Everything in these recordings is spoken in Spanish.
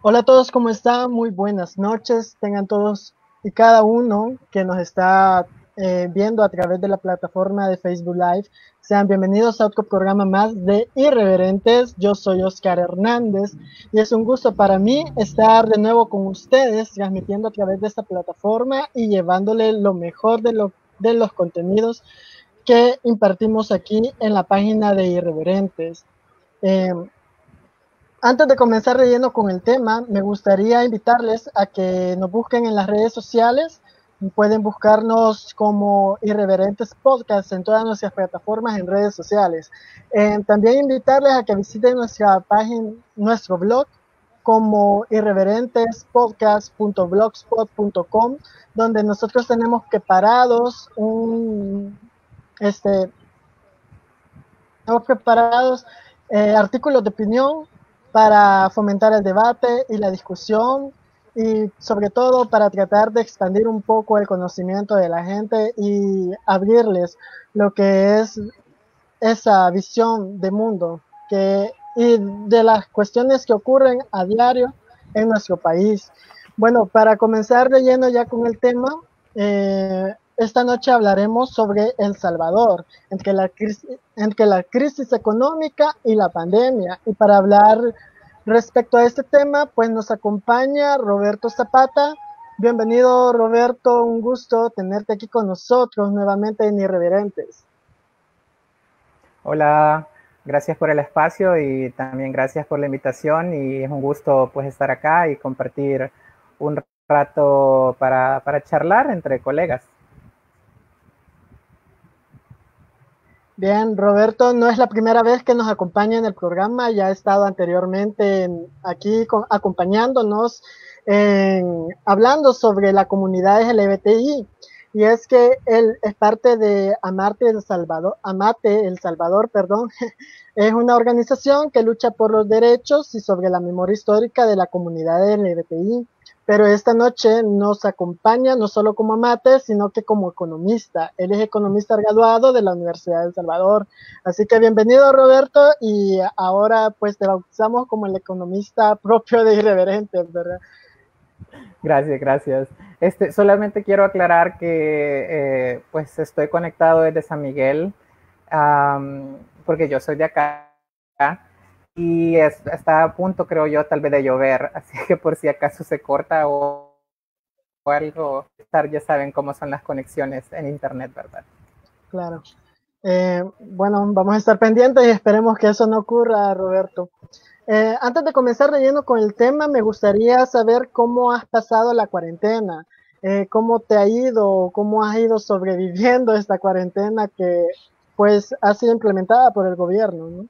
Hola a todos, ¿cómo están? Muy buenas noches. Tengan todos y cada uno que nos está viendo a través de la plataforma de Facebook Live. Sean bienvenidos a otro programa más de Irreverentes. Yo soy Oscar Hernández y es un gusto para mí estar de nuevo con ustedes, transmitiendo a través de esta plataforma y llevándole lo mejor de los contenidos que impartimos aquí en la página de Irreverentes. Eh, Antes de comenzar de lleno con el tema, me gustaría invitarles a que nos busquen en las redes sociales. Pueden buscarnos como Irreverentes Podcast en todas nuestras plataformas en redes sociales. También invitarles a que visiten nuestra página, nuestro blog como irreverentespodcast.blogspot.com, donde nosotros tenemos este, Hemos preparados artículos de opinión para fomentar el debate y la discusión y sobre todo para tratar de expandir un poco el conocimiento de la gente y abrirles lo que es esa visión de mundo y de las cuestiones que ocurren a diario en nuestro país. Bueno, para comenzar de lleno ya con el tema, esta noche hablaremos sobre El Salvador, entre la crisis económica y la pandemia. Y para hablar respecto a este tema, pues nos acompaña Roberto Zapata. Bienvenido, Roberto, un gusto tenerte aquí con nosotros nuevamente en Irreverentes. Hola, gracias por el espacio y también gracias por la invitación y es un gusto pues estar acá y compartir un rato para charlar entre colegas. Bien, Roberto, no es la primera vez que nos acompaña en el programa, ya ha estado anteriormente aquí acompañándonos hablando sobre la comunidad LGBTI. Y es que él es parte de Amate El Salvador, perdón, es una organización que lucha por los derechos y sobre la memoria histórica de la comunidad LGBTI. Pero esta noche nos acompaña no solo como amate, sino que como economista. Él es economista graduado de la Universidad de El Salvador. Así que bienvenido, Roberto, y ahora pues te bautizamos como el economista propio de Irreverentes, ¿verdad? Gracias, gracias. Solamente quiero aclarar que pues estoy conectado desde San Miguel, porque yo soy de acá y está a punto, creo yo, tal vez de llover, así que por si acaso se corta o algo, ya saben cómo son las conexiones en internet, ¿verdad? Claro. Bueno, vamos a estar pendientes y esperemos que eso no ocurra, Roberto. Antes de comenzar de lleno con el tema, me gustaría saber cómo has pasado la cuarentena, cómo te ha ido, cómo has ido sobreviviendo esta cuarentena que pues ha sido implementada por el gobierno, ¿no?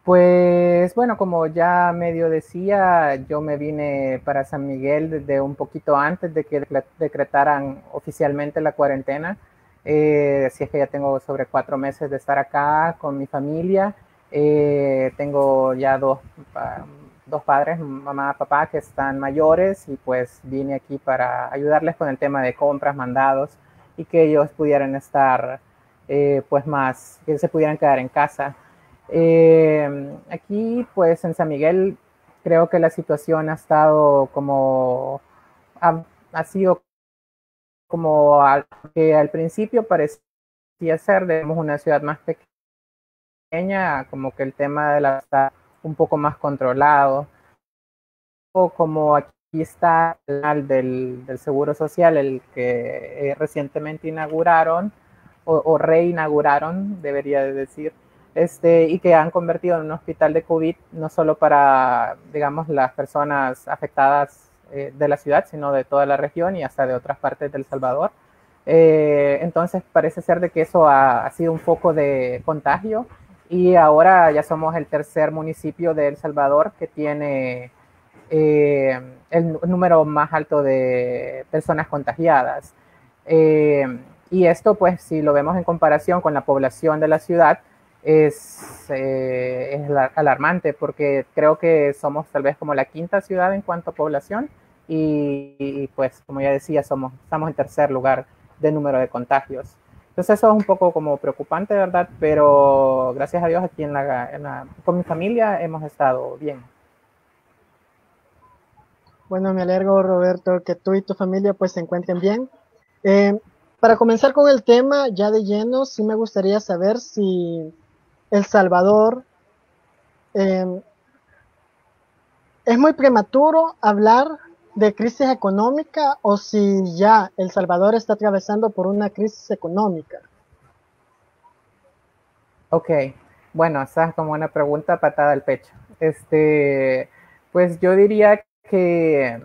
Pues bueno, como ya medio decía, yo me vine para San Miguel desde un poquito antes de que decretaran oficialmente la cuarentena. Así es que ya tengo sobre 4 meses de estar acá con mi familia. Tengo ya dos padres, mamá y papá, que están mayores y pues vine aquí para ayudarles con el tema de compras, mandados y que ellos pudieran estar pues más, que se pudieran quedar en casa. Aquí, pues en San Miguel, creo que la situación ha estado como, ha, ha sido como que al principio parecía ser, digamos, una ciudad más pequeña, como que el tema de la está un poco más controlado, o como aquí está el del Seguro Social, el que recientemente inauguraron o reinauguraron, debería de decir, y que han convertido en un hospital de COVID, no solo para, digamos, las personas afectadas de la ciudad, sino de toda la región y hasta de otras partes del Salvador. Entonces parece ser de que eso ha sido un foco de contagio y ahora ya somos el tercer municipio de El Salvador que tiene el número más alto de personas contagiadas. Eh, y esto, pues, si lo vemos en comparación con la población de la ciudad, es alarmante porque creo que somos tal vez como la quinta ciudad en cuanto a población y pues, como ya decía, estamos en tercer lugar de número de contagios. Entonces eso es un poco como preocupante, ¿verdad? Pero gracias a Dios aquí con mi familia hemos estado bien. Bueno, me alegro, Roberto, que tú y tu familia pues se encuentren bien. Eh, para comenzar con el tema ya de lleno, sí me gustaría saber si El Salvador, eh, es muy prematuro hablar de crisis económica o si ya El Salvador está atravesando por una crisis económica. Ok, bueno, esa es como una pregunta patada al pecho. Pues yo diría que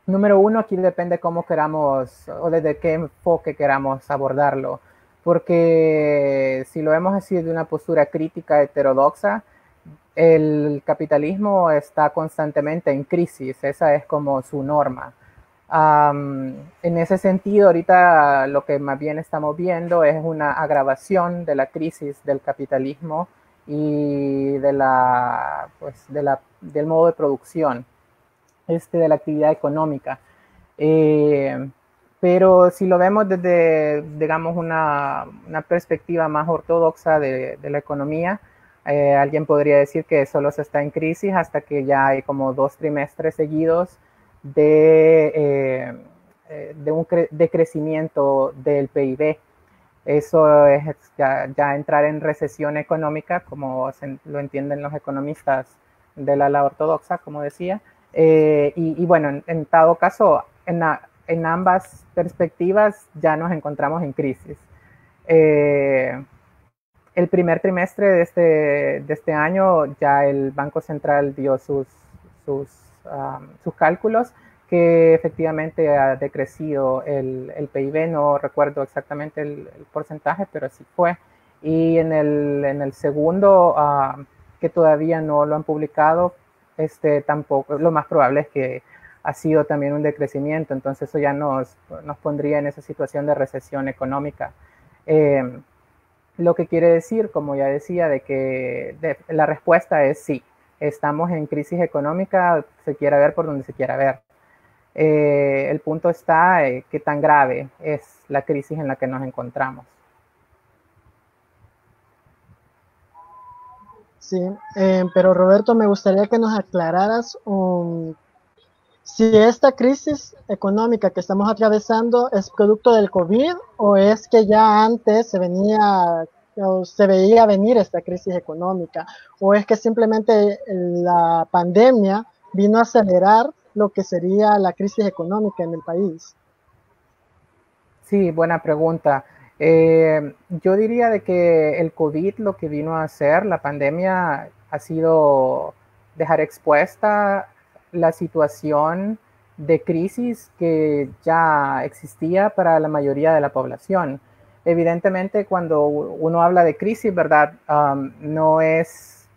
número uno, aquí depende cómo queramos o desde qué enfoque queramos abordarlo, porque si lo vemos así de una postura crítica heterodoxa, el capitalismo está constantemente en crisis, esa es como su norma. En ese sentido, ahorita lo que más bien estamos viendo es una agravación de la crisis del capitalismo y del modo de producción, de la actividad económica. Eh, pero si lo vemos desde, digamos, una perspectiva más ortodoxa de la economía, alguien podría decir que solo se está en crisis hasta que ya hay como 2 trimestres seguidos de un decrecimiento del PIB. Eso es ya entrar en recesión económica, como lo entienden los economistas del ala ortodoxa, como decía. Y bueno, en dado caso, en ambas perspectivas ya nos encontramos en crisis. Eh, el primer trimestre de este año ya el Banco Central dio sus cálculos que efectivamente ha decrecido el PIB, no recuerdo exactamente el porcentaje, pero sí fue. Y en el segundo, que todavía no lo han publicado, tampoco, lo más probable es que ha sido también un decrecimiento, entonces eso ya nos pondría en esa situación de recesión económica. Eh, lo que quiere decir, como ya decía, de que la respuesta es sí. Estamos en crisis económica, se quiera ver por donde se quiera ver. El punto está qué tan grave es la crisis en la que nos encontramos. Sí, pero Roberto, me gustaría que nos aclararas si esta crisis económica que estamos atravesando es producto del COVID o es que ya antes se veía venir esta crisis económica, o es que simplemente la pandemia vino a acelerar lo que sería la crisis económica en el país. Sí, buena pregunta. Yo diría de que el COVID lo que vino a hacer, la pandemia, ha sido dejar expuesta la situación de crisis que ya existía para la mayoría de la población. Evidentemente, cuando uno habla de crisis, ¿verdad? No es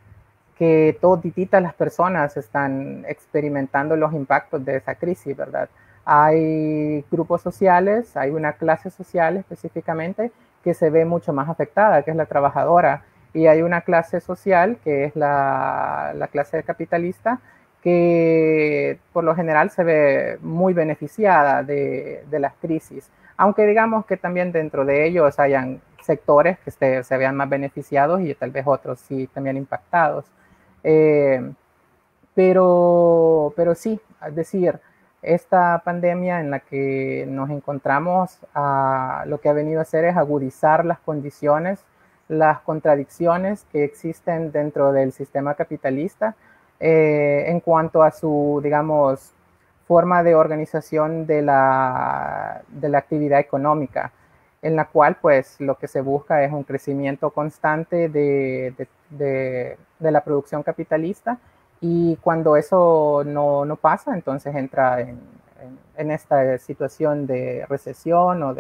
que todititas las personas están experimentando los impactos de esa crisis, ¿verdad? Hay grupos sociales, hay una clase social específicamente que se ve mucho más afectada, que es la trabajadora, y hay una clase social que es la clase capitalista, que por lo general se ve muy beneficiada de las crisis, aunque digamos que también dentro de ellos hayan sectores que se vean más beneficiados y tal vez otros sí también impactados. Eh, pero sí, es decir, esta pandemia en la que nos encontramos, lo que ha venido a hacer es agudizar las condiciones, las contradicciones que existen dentro del sistema capitalista en cuanto a su, digamos, forma de organización de la actividad económica, en la cual pues lo que se busca es un crecimiento constante de la producción capitalista, y cuando eso no pasa, entonces entra en esta situación de recesión o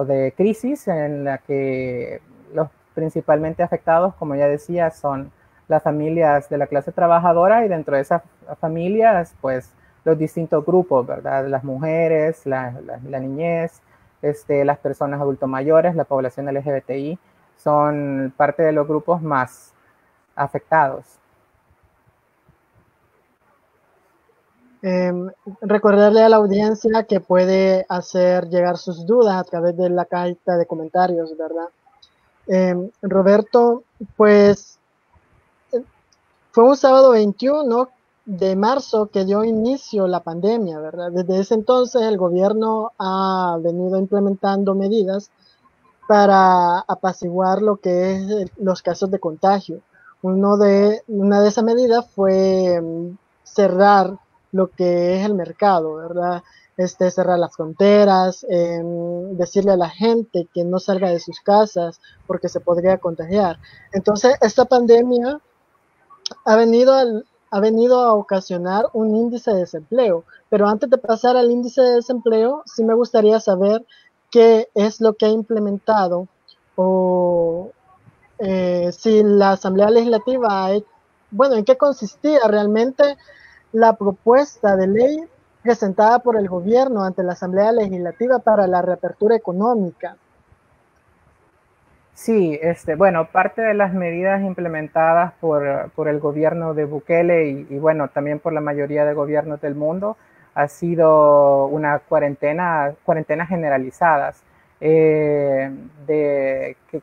de crisis en la que los principalmente afectados, como ya decía, son las familias de la clase trabajadora, y dentro de esas familias, pues los distintos grupos, ¿verdad? Las mujeres, la niñez, las personas adultos mayores, la población LGBTI, son parte de los grupos más afectados. Eh, Recordarle a la audiencia que puede hacer llegar sus dudas a través de la cajita de comentarios, ¿verdad? Roberto, pues fue un sábado 21, de marzo que dio inicio la pandemia, ¿verdad? Desde ese entonces el gobierno ha venido implementando medidas para apaciguar lo que es los casos de contagio. Una de esas medidas fue cerrar lo que es el mercado, ¿verdad? Cerrar las fronteras, decirle a la gente que no salga de sus casas porque se podría contagiar. Entonces, esta pandemia ha venido, ha venido a ocasionar un índice de desempleo. Pero antes de pasar al índice de desempleo, sí me gustaría saber qué es lo que ha implementado o si la Asamblea Legislativa ha, bueno, en qué consistía realmente la propuesta de ley presentada por el gobierno ante la Asamblea Legislativa para la reapertura económica. Sí, bueno, parte de las medidas implementadas por el gobierno de Bukele y bueno, también por la mayoría de gobiernos del mundo ha sido una cuarentenas generalizadas que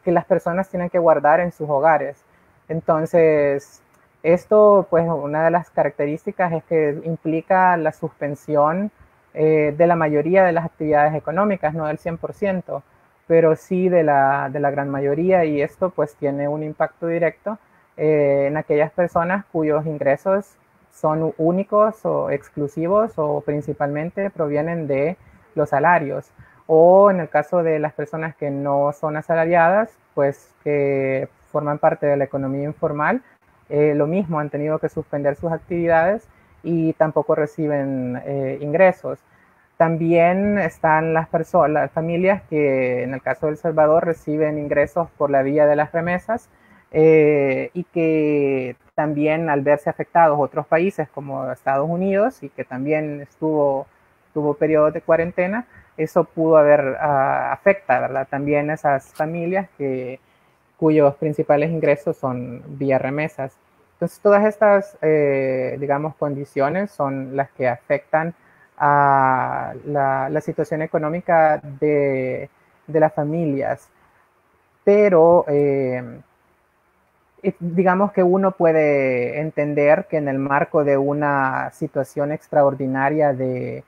las personas tienen que guardar en sus hogares. Entonces, esto, pues, una de las características es que implica la suspensión de la mayoría de las actividades económicas, no del 100%, pero sí de la gran mayoría, y esto pues tiene un impacto directo en aquellas personas cuyos ingresos son únicos o exclusivos o principalmente provienen de los salarios, o en el caso de las personas que no son asalariadas, pues que forman parte de la economía informal, lo mismo, han tenido que suspender sus actividades y tampoco reciben ingresos. También están las personas, las familias que en el caso de El Salvador reciben ingresos por la vía de las remesas y que también al verse afectados otros países como Estados Unidos y que también tuvo periodos de cuarentena, eso pudo haber afecta, ¿verdad? También esas familias cuyos principales ingresos son vía remesas. Entonces todas estas, digamos, condiciones son las que afectan a la situación económica de las familias. Pero digamos que uno puede entender que en el marco de una situación extraordinaria de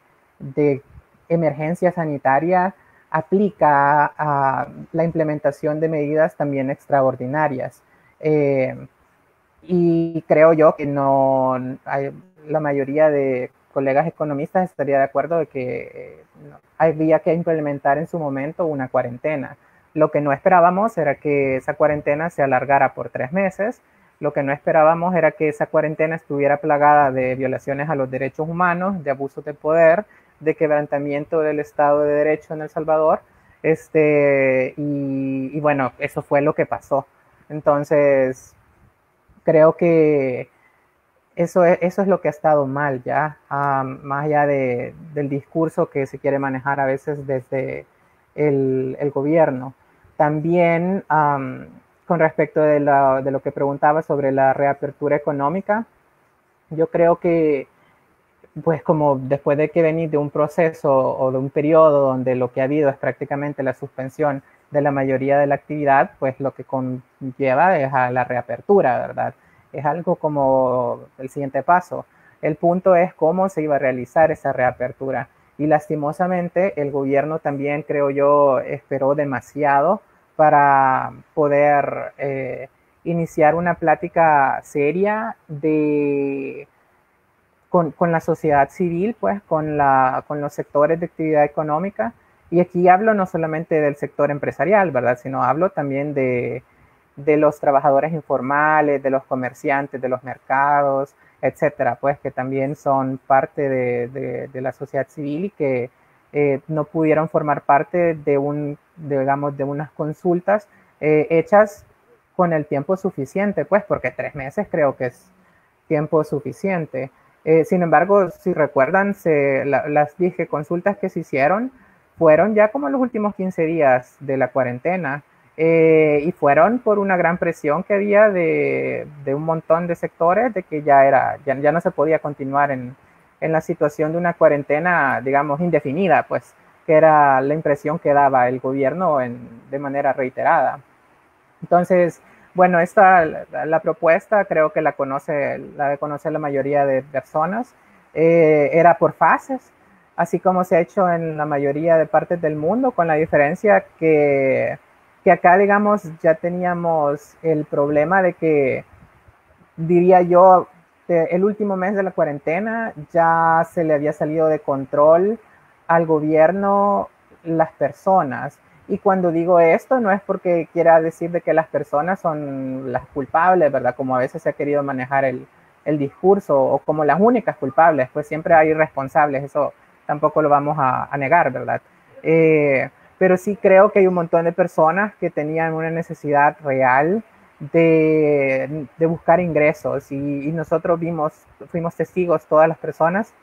emergencia sanitaria aplica a la implementación de medidas también extraordinarias. Y creo yo que no hay, la mayoría de colegas economistas estaría de acuerdo de que no, había que implementar en su momento una cuarentena. Lo que no esperábamos era que esa cuarentena se alargara por 3 meses. Lo que no esperábamos era que esa cuarentena estuviera plagada de violaciones a los derechos humanos, de abusos de poder, de quebrantamiento del Estado de Derecho en El Salvador. Y bueno, eso fue lo que pasó. Entonces, creo que eso es lo que ha estado mal ya, más allá del discurso que se quiere manejar a veces desde el gobierno. También con respecto de lo que preguntaba sobre la reapertura económica, yo creo que pues como después de que venís de un proceso o de un periodo donde lo que ha habido es prácticamente la suspensión de la mayoría de la actividad, pues lo que conlleva es a la reapertura, ¿verdad? Es algo como el siguiente paso. El punto es cómo se iba a realizar esa reapertura. Y lastimosamente el gobierno también, creo yo, esperó demasiado para poder iniciar una plática seria con la sociedad civil, pues con los sectores de actividad económica. Y aquí hablo no solamente del sector empresarial, ¿verdad? Sino hablo también de los trabajadores informales, de los comerciantes, de los mercados, etcétera, pues que también son parte de la sociedad civil y que no pudieron formar parte digamos, de unas consultas hechas con el tiempo suficiente, pues porque 3 meses creo que es tiempo suficiente. Sin embargo, si recuerdan, las dije consultas que se hicieron fueron ya como en los últimos 15 días de la cuarentena y fueron por una gran presión que había de un montón de sectores de que ya no se podía continuar en la situación de una cuarentena, digamos, indefinida, pues que era la impresión que daba el gobierno de manera reiterada. Entonces, bueno, la propuesta creo que la de conocer la mayoría de personas, era por fases, así como se ha hecho en la mayoría de partes del mundo, con la diferencia que acá, digamos, ya teníamos el problema de que, diría yo, el último mes de la cuarentena ya se le había salido de control al gobierno las personas. Y cuando digo esto, no es porque quiera decir de que las personas son las culpables, ¿verdad? Como a veces se ha querido manejar el discurso, o como las únicas culpables, pues siempre hay responsables, eso tampoco lo vamos a negar, ¿verdad? Pero sí creo que hay un montón de personas que tenían una necesidad real de buscar ingresos, y nosotros fuimos testigos, todas las personas,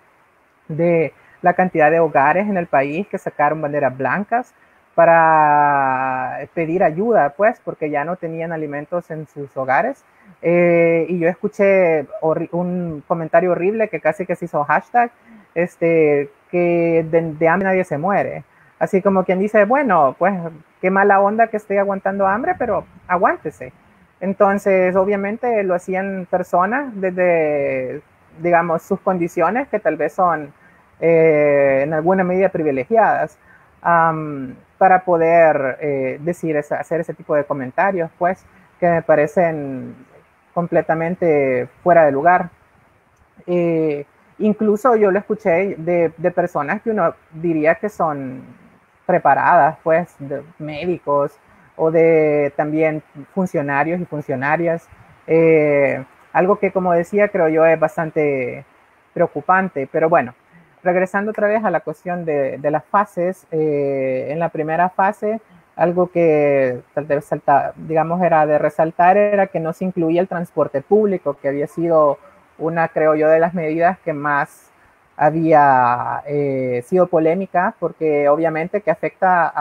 de la cantidad de hogares en el país que sacaron banderas blancas para pedir ayuda, pues, porque ya no tenían alimentos en sus hogares. Y yo escuché un comentario horrible que casi que se hizo hashtag, que de hambre nadie se muere. Así como quien dice, bueno, pues qué mala onda que esté aguantando hambre, pero aguántese. Entonces, obviamente lo hacían personas desde, digamos, sus condiciones, que tal vez son en alguna medida privilegiadas, para poder hacer ese tipo de comentarios, pues, que me parecen completamente fuera de lugar. Eh, Incluso yo lo escuché de personas que uno diría que son preparadas, pues, de médicos, o de también funcionarios y funcionarias. Algo que, como decía, creo yo es bastante preocupante. Pero bueno, regresando otra vez a la cuestión de las fases, en la primera fase, algo que tal vez digamos, era de resaltar, era que no se incluía el transporte público, que había sido una, creo yo, de las medidas que más había sido polémica, porque obviamente que afecta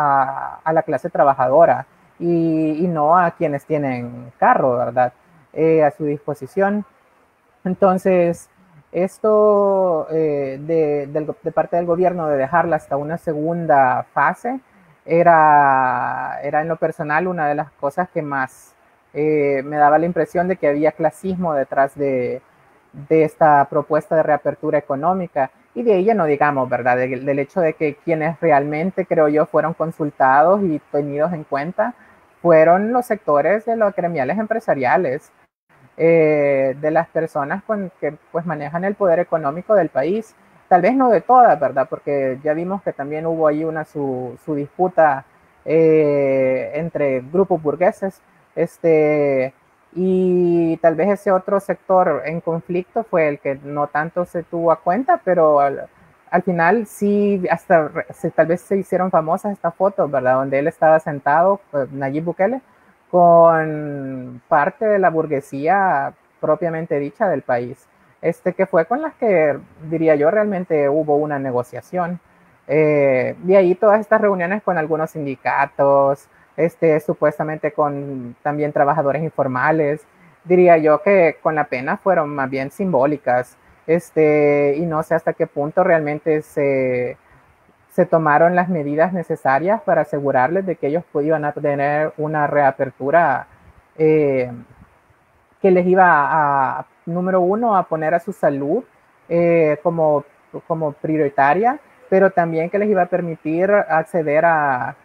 a la clase trabajadora, y no a quienes tienen carro, ¿verdad? A su disposición. Entonces, esto de parte del gobierno de dejarla hasta una segunda fase era en lo personal una de las cosas que más me daba la impresión de que había clasismo detrás de esta propuesta de reapertura económica. Y de ella no digamos, ¿verdad? Del hecho de que quienes realmente, creo yo, fueron consultados y tenidos en cuenta fueron los sectores de los gremiales empresariales, de las personas que pues manejan el poder económico del país. Tal vez no de todas, ¿verdad? Porque ya vimos que también hubo ahí su disputa entre grupos burgueses, y tal vez ese otro sector en conflicto fue el que no tanto se tuvo a cuenta, pero al final sí, hasta tal vez se hicieron famosas estas fotos, ¿verdad? Donde él estaba sentado, Nayib Bukele, con parte de la burguesía propiamente dicha del país, que fue con las que, diría yo, realmente hubo una negociación. De ahí todas estas reuniones con algunos sindicatos, supuestamente con también trabajadores informales, diría yo que con la pena fueron más bien simbólicas, y no sé hasta qué punto realmente se tomaron las medidas necesarias para asegurarles de que ellos iban a tener una reapertura eh, que les iba número uno, a poner a su salud como prioritaria, pero también que les iba a permitir acceder a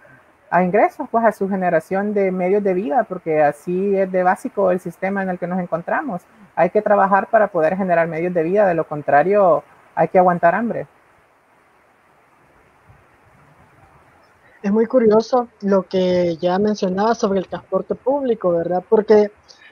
ingresos, pues a su generación de medios de vida, porque así es de básico el sistema en el que nos encontramos. Hay que trabajar para poder generar medios de vida, de lo contrario hay que aguantar hambre. Es muy curioso lo que ya mencionaba sobre el transporte público, ¿verdad? Porque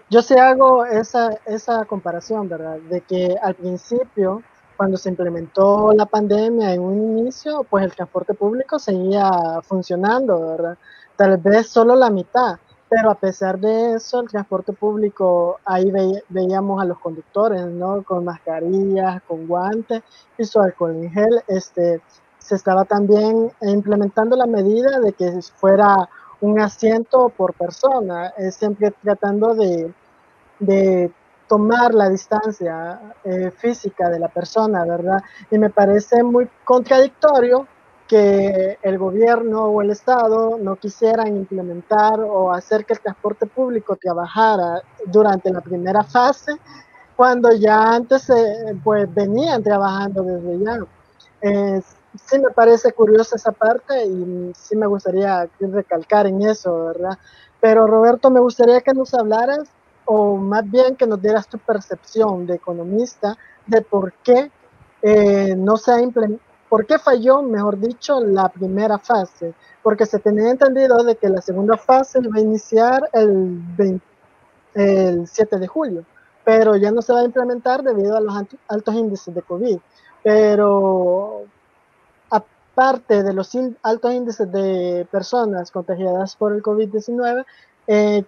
yo sí hago esa comparación, ¿verdad? De que al principio, cuando se implementó la pandemia en un inicio, pues el transporte público seguía funcionando, ¿verdad? Tal vez solo la mitad, pero a pesar de eso, el transporte público, ahí veíamos a los conductores, ¿no? Con mascarillas, con guantes y su alcohol en gel, se estaba también implementando la medida de que fuera un asiento por persona, siempre tratando de tomar la distancia física de la persona, ¿verdad? Y me parece muy contradictorio que el gobierno o el Estado no quisieran implementar o hacer que el transporte público trabajara durante la primera fase, cuando ya antes pues venían trabajando desde ya. Eh, sí me parece curiosa esa parte y sí me gustaría recalcar en eso, ¿verdad? Pero Roberto, me gustaría que nos hablaras o más bien que nos dieras tu percepción de economista de por qué no se ha implementado, por qué falló, mejor dicho, la primera fase, porque se tenía entendido de que la segunda fase iba a iniciar el 7 de julio, pero ya no se va a implementar debido a los altos índices de COVID. Pero aparte de los altos índices de personas contagiadas por el COVID-19,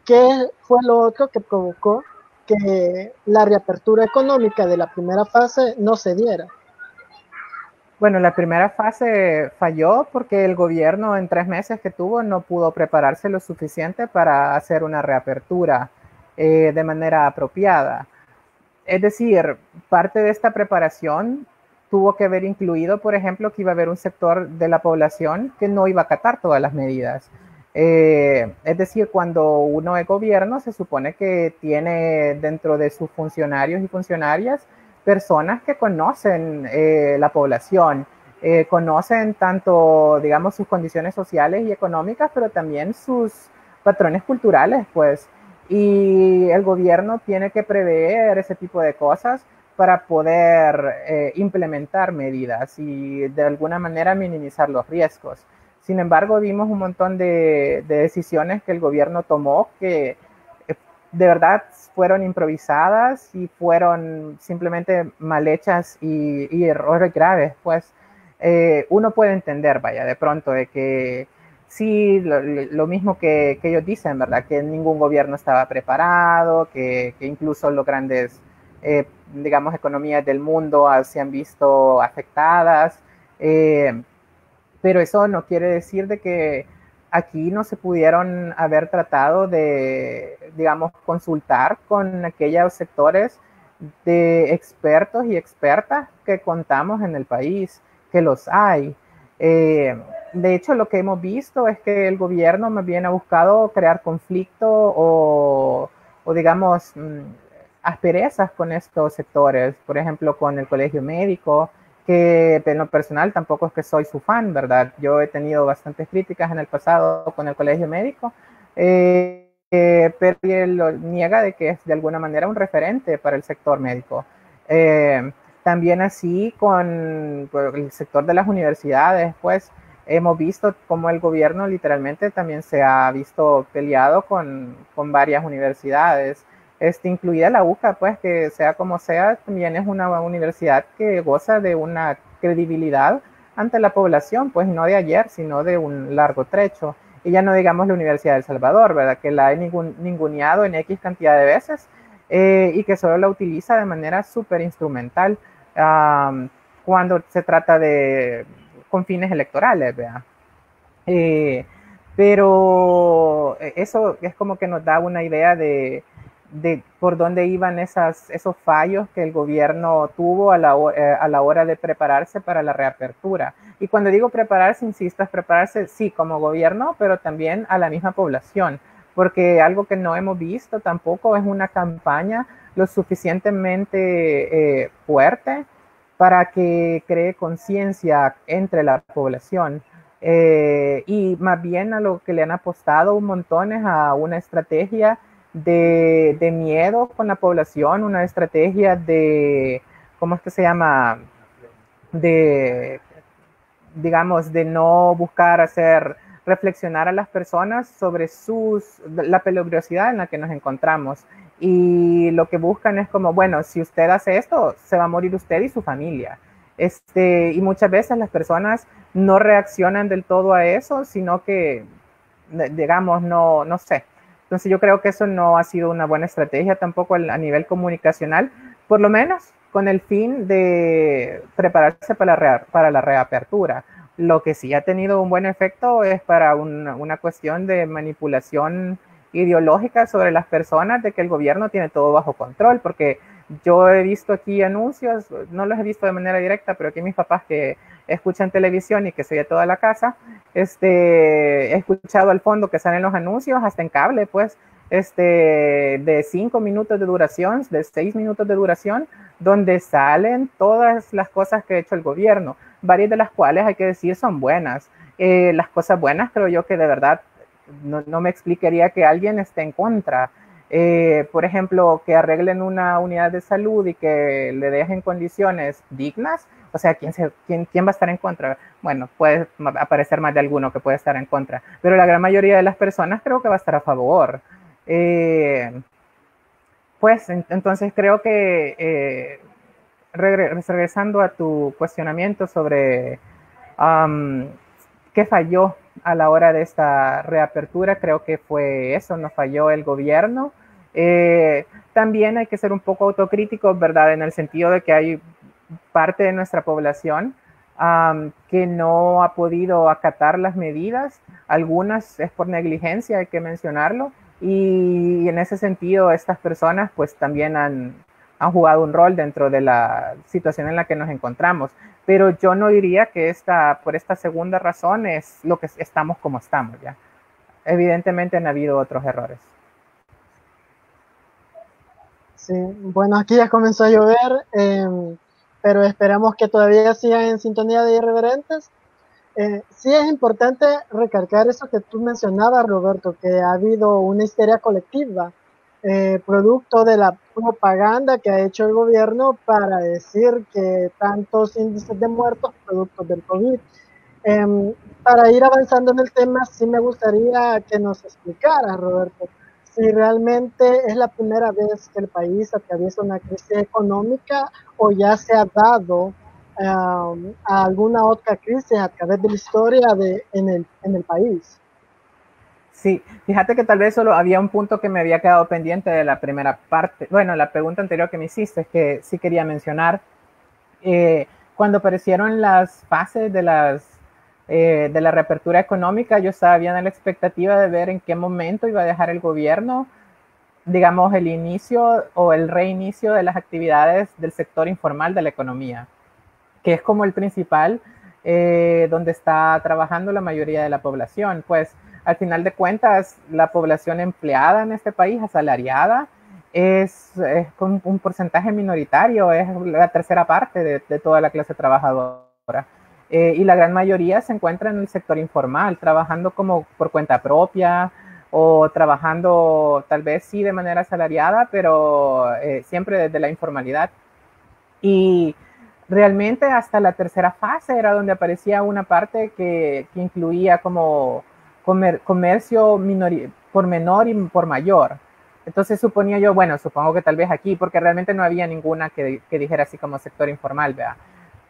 ¿qué fue lo otro que provocó que la reapertura económica de la primera fase no se diera? Bueno, la primera fase falló porque el gobierno en 3 meses que tuvo no pudo prepararse lo suficiente para hacer una reapertura de manera apropiada. Es decir, parte de esta preparación tuvo que haber incluido, por ejemplo, que iba a haber un sector de la población que no iba a acatar todas las medidas. Es decir, cuando uno es gobierno, se supone que tiene dentro de sus funcionarios y funcionarias personas que conocen la población, conocen tanto, digamos, sus condiciones sociales y económicas, pero también sus patrones culturales, pues. Y el gobierno tiene que prever ese tipo de cosas para poder implementar medidas y de alguna manera minimizar los riesgos. Sin embargo, vimos un montón de decisiones que el gobierno tomó que de verdad fueron improvisadas y fueron simplemente mal hechas y errores graves. Pues uno puede entender, vaya, de pronto de que sí, lo mismo que ellos dicen, ¿verdad? Que ningún gobierno estaba preparado, que incluso los grandes, digamos, economías del mundo se han visto afectadas. Pero eso no quiere decir de que aquí no se pudieron haber tratado de, digamos, consultar con aquellos sectores de expertos y expertas que contamos en el país, que los hay. De hecho, lo que hemos visto es que el gobierno más bien ha buscado crear conflicto o digamos, asperezas con estos sectores, por ejemplo, con el colegio médico, que en lo personal tampoco es que soy su fan, ¿verdad? Yo he tenido bastantes críticas en el pasado con el colegio médico, pero él lo niega de que es de alguna manera un referente para el sector médico. También así con el sector de las universidades, pues hemos visto cómo el gobierno literalmente también se ha visto peleado con varias universidades, incluida la UCA, pues que sea como sea, también es una universidad que goza de una credibilidad ante la población, pues no de ayer, sino de un largo trecho. Y ya no digamos la Universidad de El Salvador, ¿verdad? Que la he ninguneado en X cantidad de veces y que solo la utiliza de manera súper instrumental cuando se trata de con fines electorales, ¿verdad? Pero eso es como que nos da una idea de por dónde iban esos fallos que el gobierno tuvo a la hora de prepararse para la reapertura. Y cuando digo prepararse, insisto, es prepararse, sí, como gobierno, pero también a la misma población, porque algo que no hemos visto tampoco es una campaña lo suficientemente fuerte para que cree conciencia entre la población. Y más bien a lo que le han apostado un montón es a una estrategia de miedo con la población, una estrategia de, ¿cómo es que se llama? De, digamos, de no buscar hacer reflexionar a las personas sobre la peligrosidad en la que nos encontramos. Y lo que buscan es como, bueno, si usted hace esto, se va a morir usted y su familia. Y muchas veces las personas no reaccionan del todo a eso, sino que, digamos, no sé. Entonces yo creo que eso no ha sido una buena estrategia tampoco a nivel comunicacional, por lo menos con el fin de prepararse para la reapertura. Lo que sí ha tenido un buen efecto es para una cuestión de manipulación ideológica sobre las personas, de que el gobierno tiene todo bajo control, porque yo he visto aquí anuncios, no los he visto de manera directa, pero aquí mis papás que escuchan televisión y que se oye toda la casa, he escuchado al fondo que salen los anuncios, hasta en cable, pues, de 5 minutos de duración, de 6 minutos de duración, donde salen todas las cosas que ha hecho el gobierno, varias de las cuales hay que decir son buenas. Las cosas buenas creo yo que de verdad no me explicaría que alguien esté en contra. Por ejemplo, que arreglen una unidad de salud y que le dejen condiciones dignas, o sea, ¿quién va a estar en contra? Bueno, puede aparecer más de alguno que puede estar en contra, pero la gran mayoría de las personas creo que va a estar a favor. Pues entonces creo que regresando a tu cuestionamiento sobre qué falló a la hora de esta reapertura, creo que fue eso, nos falló el gobierno. También hay que ser un poco autocríticos, ¿verdad? En el sentido de que hay parte de nuestra población que no ha podido acatar las medidas. Algunas es por negligencia, hay que mencionarlo. Y en ese sentido, estas personas pues también han jugado un rol dentro de la situación en la que nos encontramos. Pero yo no diría que por esta segunda razón es lo que estamos como estamos ya. Evidentemente han habido otros errores. Sí, bueno, aquí ya comenzó a llover, pero esperamos que todavía sigan en sintonía de irreverentes. Sí es importante recalcar eso que tú mencionabas, Roberto, que ha habido una histeria colectiva, producto de la propaganda que ha hecho el gobierno para decir que tantos índices de muertos producto del COVID. Para ir avanzando en el tema, sí me gustaría que nos explicara, Roberto, si realmente es la primera vez que el país atraviesa una crisis económica o ya se ha dado a alguna otra crisis a través de la historia en el país. Sí, fíjate que tal vez solo había un punto que me había quedado pendiente de la primera parte. Bueno, la pregunta anterior que me hiciste es que sí quería mencionar. Cuando aparecieron las fases de la reapertura económica, yo estaba bien en la expectativa de ver en qué momento iba a dejar el gobierno, digamos, el inicio o el reinicio de las actividades del sector informal de la economía, que es como el principal, donde está trabajando la mayoría de la población. Pues al final de cuentas, la población empleada en este país, asalariada, es un porcentaje minoritario, es la tercera parte de toda la clase trabajadora. Y la gran mayoría se encuentra en el sector informal, trabajando como por cuenta propia o trabajando tal vez sí de manera asalariada, pero siempre desde la informalidad. Y realmente hasta la tercera fase era donde aparecía una parte que incluía como comercio por menor y por mayor. Entonces suponía yo, bueno, supongo que tal vez aquí, porque realmente no había ninguna que dijera así como sector informal, ¿verdad?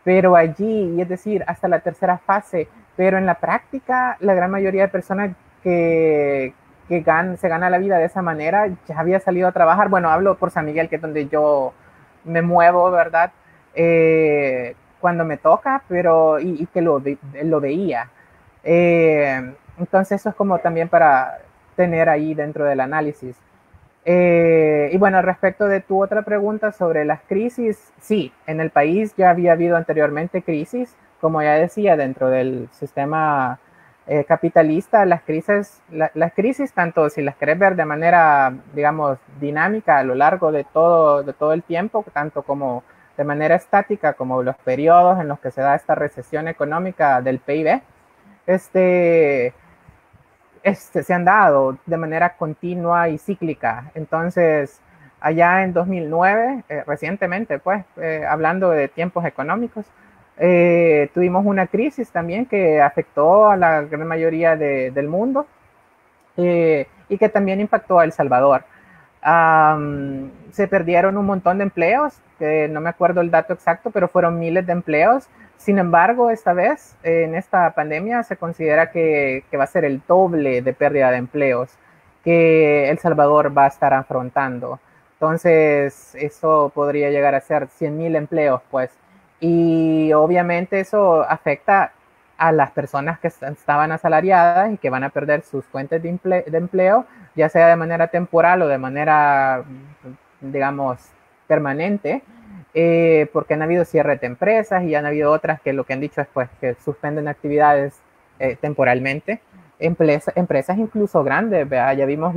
Pero allí, es decir, hasta la tercera fase, pero en la práctica, la gran mayoría de personas que se gana la vida de esa manera ya había salido a trabajar. Bueno, hablo por San Miguel, que es donde yo me muevo, ¿verdad? Cuando me toca, pero y que lo veía. Entonces eso es como también para tener ahí dentro del análisis. Y bueno, respecto de tu otra pregunta sobre las crisis, sí, en el país ya había habido anteriormente crisis, como ya decía, dentro del sistema capitalista, las crisis, tanto si las querés ver de manera, digamos, dinámica a lo largo de todo el tiempo, tanto como de manera estática, como los periodos en los que se da esta recesión económica del PIB, se han dado de manera continua y cíclica. Entonces, allá en 2009, recientemente, pues, hablando de tiempos económicos, tuvimos una crisis también que afectó a la gran mayoría del mundo y que también impactó a El Salvador. Se perdieron un montón de empleos, no me acuerdo el dato exacto, pero fueron miles de empleos. Sin embargo, esta vez, en esta pandemia, se considera que va a ser el doble de pérdida de empleos que El Salvador va a estar afrontando. Entonces, eso podría llegar a ser 100,000 empleos, pues. Y obviamente eso afecta a las personas que estaban asalariadas y que van a perder sus fuentes de empleo, ya sea de manera temporal o de manera, digamos, permanente. porque han habido cierres de empresas y han habido otras que lo que han dicho es pues que suspenden actividades temporalmente. Empresas incluso grandes, ¿verdad? Ya vimos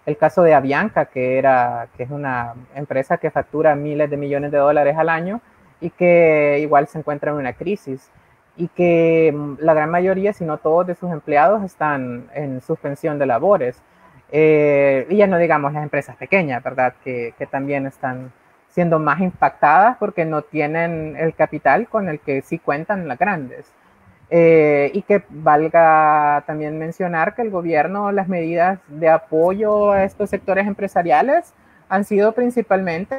el caso de Avianca, que es una empresa que factura miles de millones de dólares al año y que igual se encuentra en una crisis y que la gran mayoría, si no todos de sus empleados están en suspensión de labores. Y ya no digamos las empresas pequeñas, ¿verdad? Que también están siendo más impactadas porque no tienen el capital con el que sí cuentan las grandes. Y que valga también mencionar que el gobierno, las medidas de apoyo a estos sectores empresariales han sido principalmente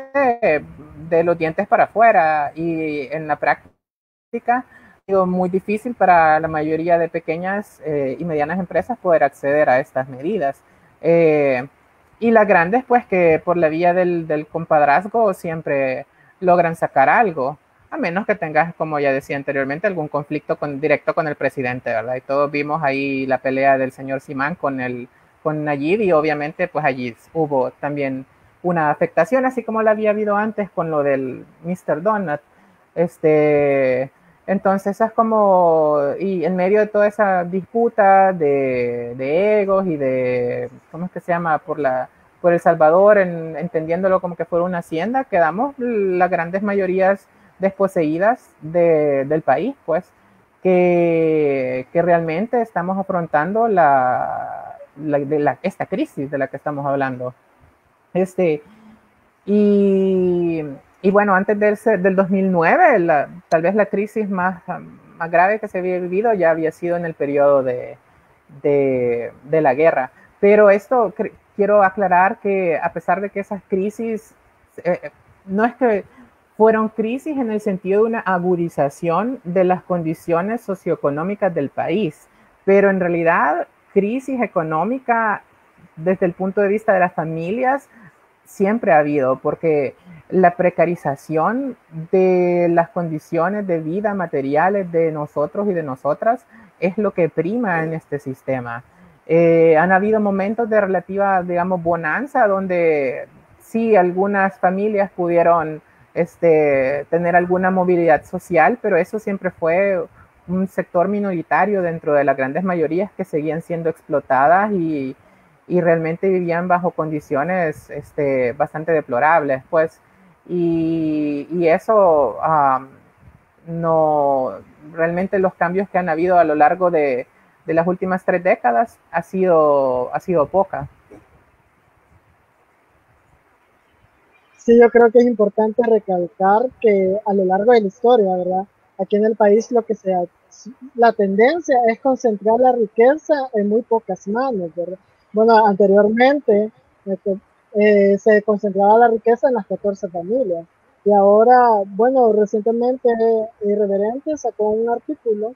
de los dientes para afuera y en la práctica ha sido muy difícil para la mayoría de pequeñas y medianas empresas poder acceder a estas medidas. Eh, y las grandes, pues que por la vía del compadrazgo siempre logran sacar algo, a menos que tengas, como ya decía anteriormente, algún conflicto directo con el presidente, ¿verdad? Y todos vimos ahí la pelea del señor Simán con Nayib y obviamente pues allí hubo también una afectación, así como la había habido antes con lo del Mr. Donut. Entonces es como, y en medio de toda esa disputa de egos y de, ¿cómo es que se llama? Por El Salvador, entendiéndolo como que fuera una hacienda, quedamos las grandes mayorías desposeídas del país, pues, que realmente estamos afrontando esta crisis de la que estamos hablando. Este, y, y bueno, antes del 2009, tal vez la crisis más grave que se había vivido ya había sido en el periodo de la guerra. Pero esto quiero aclarar que a pesar de que esas crisis, no es que fueron crisis en el sentido de una agudización de las condiciones socioeconómicas del país, pero en realidad crisis económica desde el punto de vista de las familias siempre ha habido, porque la precarización de las condiciones de vida materiales de nosotros y de nosotras es lo que prima en este sistema. Han habido momentos de relativa, digamos, bonanza donde sí algunas familias pudieron tener alguna movilidad social, pero eso siempre fue un sector minoritario dentro de las grandes mayorías que seguían siendo explotadas y realmente vivían bajo condiciones bastante deplorables, pues, y eso no, realmente los cambios que han habido a lo largo de las últimas 3 décadas ha sido poca. Sí, yo creo que es importante recalcar que a lo largo de la historia, ¿verdad? Aquí en el país la tendencia es concentrar la riqueza en muy pocas manos, ¿verdad? Bueno, anteriormente se concentraba la riqueza en las 14 familias y ahora, bueno, recientemente Irreverente sacó un artículo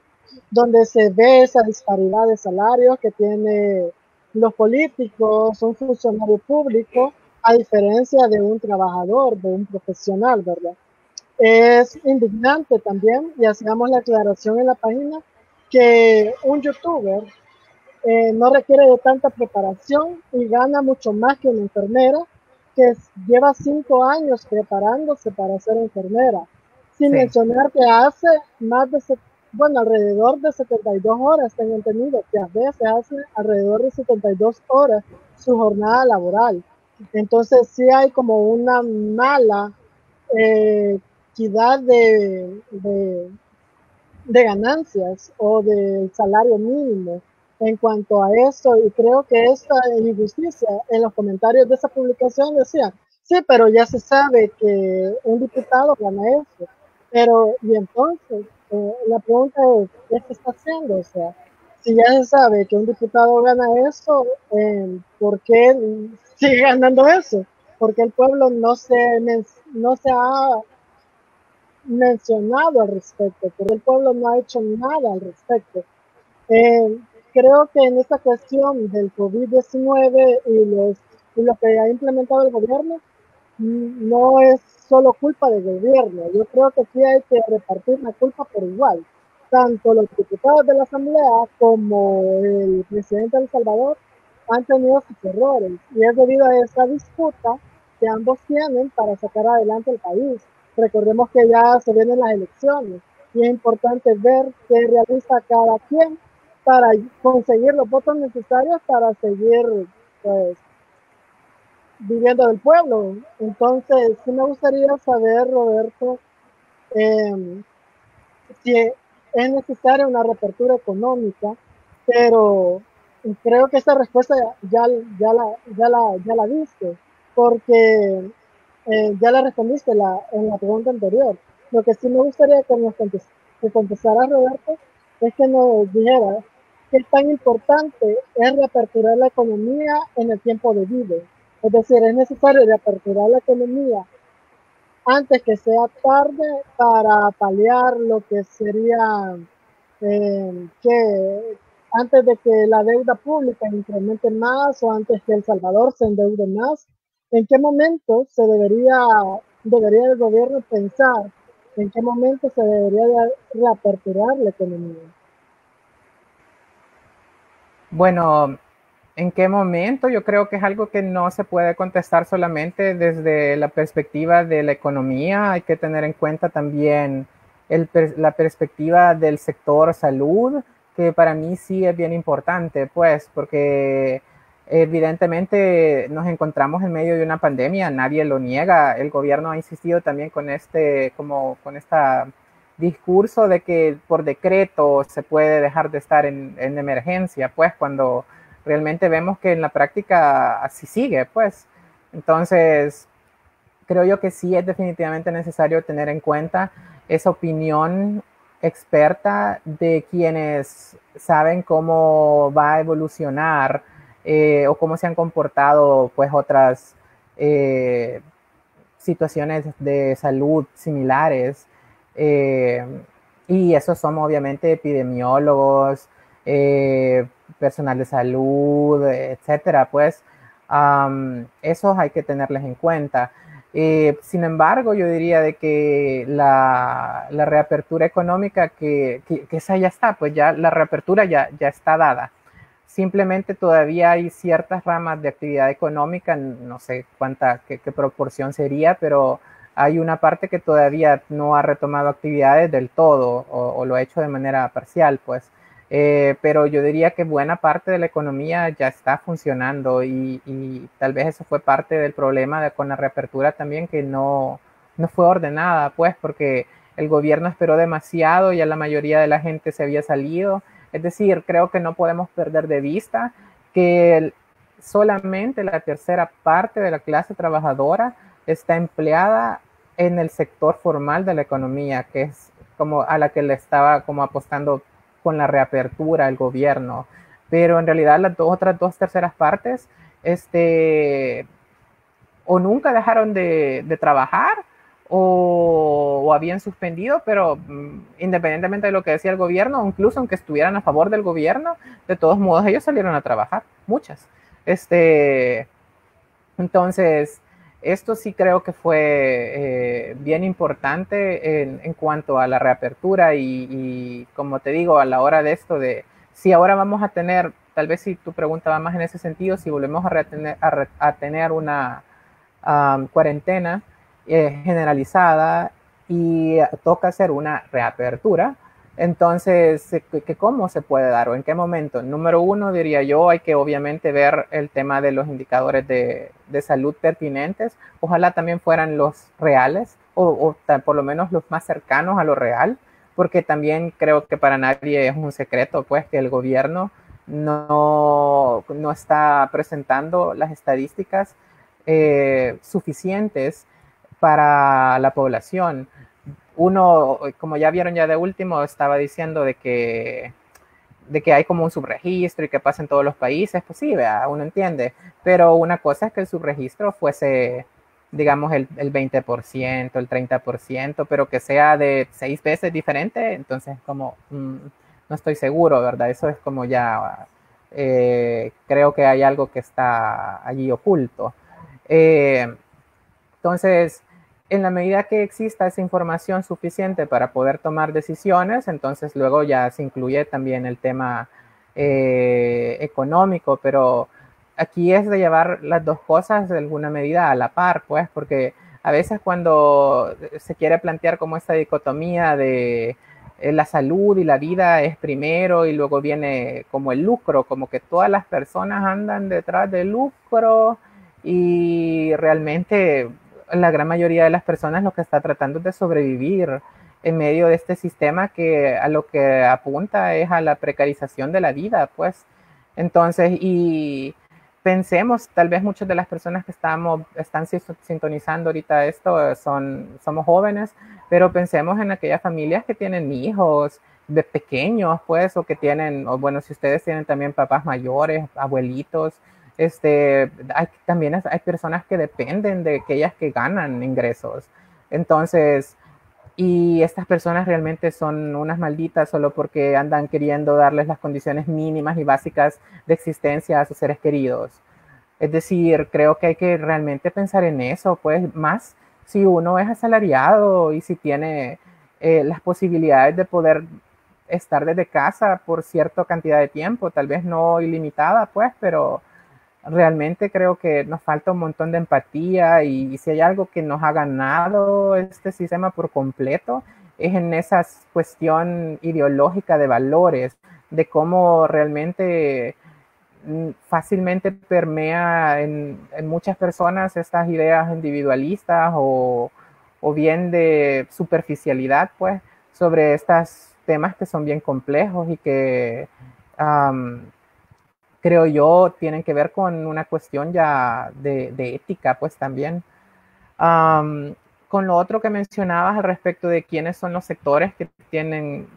donde se ve esa disparidad de salarios que tiene los políticos, un funcionario público, a diferencia de un trabajador, de un profesional, ¿verdad? Es indignante también, y hacíamos la aclaración en la página, que un youtuber no requiere de tanta preparación y gana mucho más que una enfermera que lleva 5 años preparándose para ser enfermera, sin Sí, mencionar que hace más de, bueno, alrededor de 72 horas, tengo entendido, que a veces hace alrededor de 72 horas su jornada laboral. Entonces sí hay como una mala equidad de ganancias o del salario mínimo en cuanto a eso, y creo que esta injusticia en los comentarios de esa publicación decía, sí, pero ya se sabe que un diputado gana eso, pero y entonces la pregunta es, ¿qué se está haciendo? O sea, si ya se sabe que un diputado gana eso, ¿por qué sigue ganando eso? Porque el pueblo no se ha mencionado al respecto, pero el pueblo no ha hecho nada al respecto. Eh, Creo que en esta cuestión del COVID-19 y lo que ha implementado el gobierno, no es solo culpa del gobierno. Yo creo que sí hay que repartir la culpa por igual. Tanto los diputados de la Asamblea como el presidente de El Salvador han tenido sus errores y es debido a esa disputa que ambos tienen para sacar adelante el país. Recordemos que ya se vienen las elecciones y es importante ver qué realiza cada quien para conseguir los votos necesarios para seguir, pues, viviendo del pueblo. Entonces, sí me gustaría saber, Roberto, eh, si es necesaria una reapertura económica, pero creo que esta respuesta ya la diste, porque ya la respondiste en la pregunta anterior. Lo que sí me gustaría que contestara Roberto es que nos dijera qué tan importante es reaperturar la economía en el tiempo debido. Es decir, es necesario reaperturar la economía antes que sea tarde para paliar lo que sería que antes de que la deuda pública incremente más o antes que El Salvador se endeude más, ¿en qué momento debería el gobierno pensar en qué momento se debería de reaperturar la economía? Bueno, ¿en qué momento? Yo creo que es algo que no se puede contestar solamente desde la perspectiva de la economía. Hay que tener en cuenta también la perspectiva del sector salud, que para mí sí es bien importante, pues, porque evidentemente nos encontramos en medio de una pandemia, nadie lo niega. El gobierno ha insistido también con con esta discurso de que por decreto se puede dejar de estar en emergencia, pues, cuando realmente vemos que en la práctica así sigue, pues. Entonces, creo yo que sí es definitivamente necesario tener en cuenta esa opinión experta de quienes saben cómo va a evolucionar o cómo se han comportado pues otras eh, situaciones de salud similares. eh, y esos son obviamente epidemiólogos, personal de salud, etcétera. Pues esos hay que tenerles en cuenta. Sin embargo, yo diría de que la reapertura económica, que esa ya está, pues ya la reapertura ya está dada. Simplemente todavía hay ciertas ramas de actividad económica, no sé qué proporción sería, pero hay una parte que todavía no ha retomado actividades del todo o lo ha hecho de manera parcial, pues. Pero yo diría que buena parte de la economía ya está funcionando y tal vez eso fue parte del problema con la reapertura también, que no fue ordenada, pues, porque el gobierno esperó demasiado, ya la mayoría de la gente se había salido. Es decir, creo que no podemos perder de vista que solamente la tercera parte de la clase trabajadora está empleada en el sector formal de la economía, que es como a la que le estaba como apostando con la reapertura el gobierno. Pero en realidad las otras dos terceras partes, o nunca dejaron de trabajar o habían suspendido, pero independientemente de lo que decía el gobierno, incluso aunque estuvieran a favor del gobierno, de todos modos ellos salieron a trabajar, muchas. Entonces, esto sí creo que fue bien importante en cuanto a la reapertura y, como te digo, a la hora de esto de si ahora vamos a tener, tal vez si tu pregunta va más en ese sentido, si volvemos a tener una cuarentena generalizada y toca hacer una reapertura. Entonces, ¿cómo se puede dar o en qué momento? Número uno, diría yo, hay que obviamente ver el tema de los indicadores de salud pertinentes. Ojalá también fueran los reales o por lo menos los más cercanos a lo real, porque también creo que para nadie es un secreto, pues, que el gobierno no está presentando las estadísticas suficientes para la población. Uno, como ya vieron ya de último, estaba diciendo de que hay como un subregistro y que pasa en todos los países, pues sí, vea, uno entiende, pero una cosa es que el subregistro fuese, digamos, el 20%, el 30%, pero que sea de 6 veces diferente, entonces como no estoy seguro, ¿verdad? Eso es como ya, creo que hay algo que está allí oculto. Eh, entonces, en la medida que exista esa información suficiente para poder tomar decisiones, entonces luego ya se incluye también el tema económico, pero aquí es de llevar las dos cosas de alguna medida a la par, pues, porque a veces cuando se quiere plantear como esta dicotomía de la salud y la vida es primero y luego viene como el lucro, como que todas las personas andan detrás del lucro y realmente la gran mayoría de las personas lo que está tratando es de sobrevivir en medio de este sistema que a lo que apunta es a la precarización de la vida, pues. Entonces, y pensemos, tal vez muchas de las personas que están sintonizando ahorita esto somos jóvenes, pero pensemos en aquellas familias que tienen hijos de pequeños, pues, o que tienen, o bueno, si ustedes tienen también papás mayores, abuelitos, también hay personas que dependen de aquellas que ganan ingresos. Entonces, y estas personas realmente son unas malditas solo porque andan queriendo darles las condiciones mínimas y básicas de existencia a sus seres queridos. Es decir, creo que hay que realmente pensar en eso, pues más si uno es asalariado y si tiene las posibilidades de poder estar desde casa por cierta cantidad de tiempo, tal vez no ilimitada, pues, pero realmente creo que nos falta un montón de empatía y si hay algo que nos ha ganado este sistema por completo es en esa cuestión ideológica de valores, de cómo realmente fácilmente permea en muchas personas estas ideas individualistas o bien de superficialidad, pues, sobre estos temas que son bien complejos y que creo yo tienen que ver con una cuestión ya de ética, pues también. Um, con lo otro que mencionabas al respecto de quiénes son los sectores que tienen,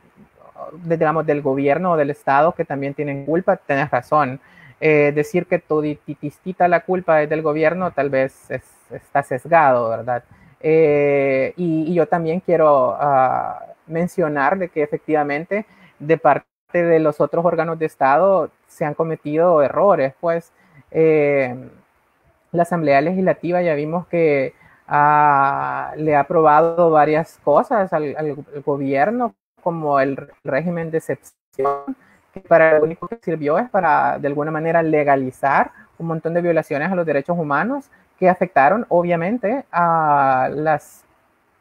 digamos, del gobierno o del Estado que también tienen culpa, tenés razón. Decir que todititita la culpa es del gobierno tal vez está sesgado, ¿verdad? Y yo también quiero mencionar de que efectivamente de parte de los otros órganos de Estado se han cometido errores, pues la Asamblea Legislativa ya vimos que le ha aprobado varias cosas al gobierno, como el régimen de excepción, que para lo único que sirvió es para, de alguna manera, legalizar un montón de violaciones a los derechos humanos que afectaron, obviamente, a las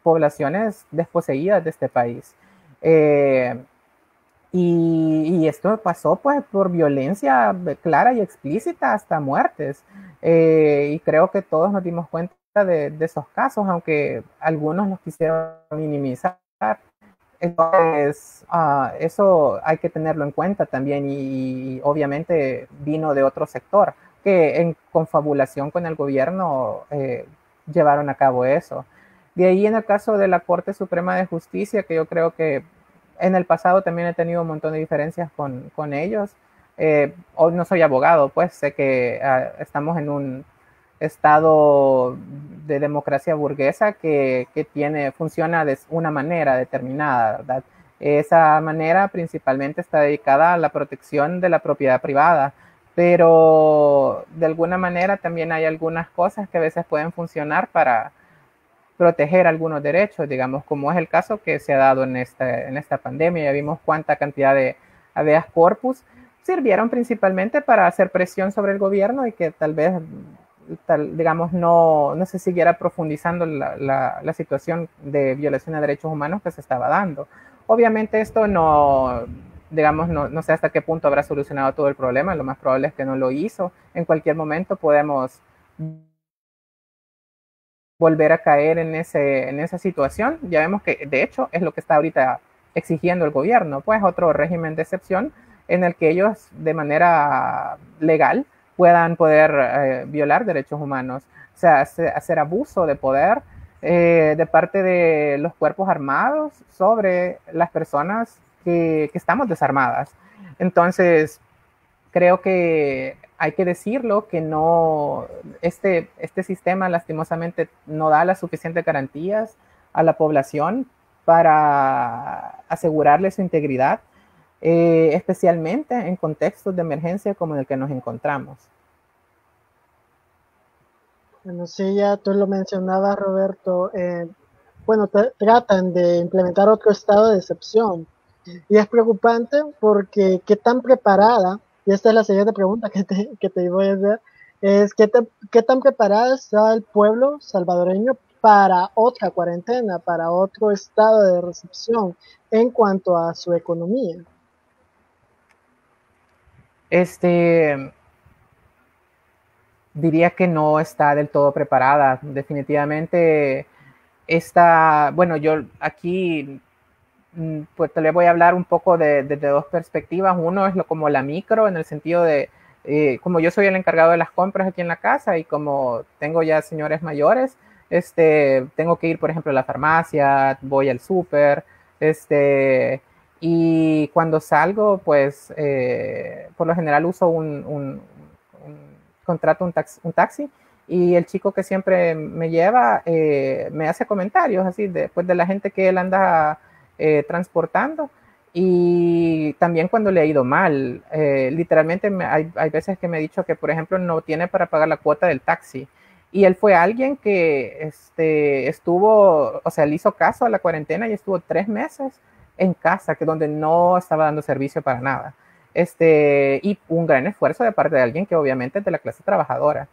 poblaciones desposeídas de este país. Y esto pasó pues por violencia clara y explícita hasta muertes. Y creo que todos nos dimos cuenta de esos casos, aunque algunos los quisieron minimizar. Entonces, eso hay que tenerlo en cuenta también y obviamente vino de otro sector que en confabulación con el gobierno llevaron a cabo eso. De ahí en el caso de la Corte Suprema de Justicia, que yo creo que en el pasado también he tenido un montón de diferencias con ellos. Hoy no soy abogado, pues sé que estamos en un estado de democracia burguesa que funciona de una manera determinada, ¿verdad? Esa manera principalmente está dedicada a la protección de la propiedad privada, pero de alguna manera también hay algunas cosas que a veces pueden funcionar para proteger algunos derechos, digamos, como es el caso que se ha dado en esta pandemia. Ya vimos cuánta cantidad de habeas corpus sirvieron principalmente para hacer presión sobre el gobierno y que tal vez, digamos, no se siguiera profundizando la situación de violación de derechos humanos que se estaba dando. Obviamente esto no, digamos, no sé hasta qué punto habrá solucionado todo el problema, lo más probable es que no lo hizo. En cualquier momento podemos volver a caer en esa situación. Ya vemos que de hecho es lo que está ahorita exigiendo el gobierno, pues otro régimen de excepción en el que ellos de manera legal puedan poder violar derechos humanos, o sea, hacer abuso de poder de parte de los cuerpos armados sobre las personas que estamos desarmadas. Entonces, creo que hay que decirlo, que no, este sistema lastimosamente no da las suficientes garantías a la población para asegurarle su integridad, especialmente en contextos de emergencia como en el que nos encontramos. Bueno, sí, ya tú lo mencionabas, Roberto. Bueno, tratan de implementar otro estado de excepción. Y es preocupante porque qué tan preparada, y esta es la siguiente pregunta que te voy a hacer, es qué tan preparada está el pueblo salvadoreño para otra cuarentena, para otro estado de recepción en cuanto a su economía? Este, diría que no está del todo preparada. Definitivamente está, bueno, yo aquí pues te le voy a hablar un poco de dos perspectivas. Uno es como la micro, en el sentido de, como yo soy el encargado de las compras aquí en la casa y como tengo ya señores mayores, tengo que ir, por ejemplo, a la farmacia, voy al súper, y cuando salgo, pues, por lo general uso contrato un taxi y el chico que siempre me lleva me hace comentarios así después de la gente que él anda transportando y también cuando le ha ido mal. Literalmente hay veces que me ha dicho que, por ejemplo, no tiene para pagar la cuota del taxi. Y él fue alguien que estuvo, o sea, le hizo caso a la cuarentena y estuvo 3 meses en casa, que donde no estaba dando servicio para nada. Y un gran esfuerzo de parte de alguien que obviamente es de la clase trabajadora.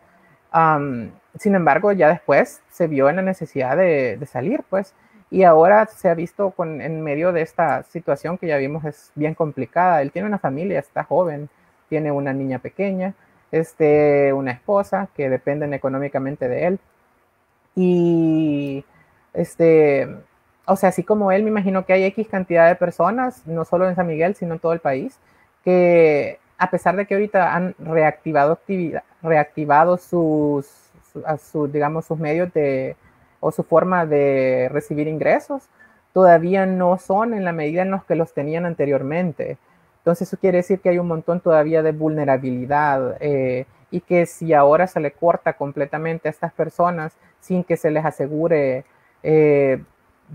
Sin embargo, ya después se vio en la necesidad de salir, pues, y ahora se ha visto en medio de esta situación que ya vimos es bien complicada. Él tiene una familia, está joven, tiene una niña pequeña, una esposa que dependen económicamente de él. Y, este, o sea, así como él, me imagino que hay X cantidad de personas, no solo en San Miguel, sino en todo el país, que a pesar de que ahorita han reactivado digamos, sus medios o su forma de recibir ingresos, todavía no son en la medida en los que los tenían anteriormente. Entonces eso quiere decir que hay un montón todavía de vulnerabilidad y que si ahora se le corta completamente a estas personas sin que se les asegure de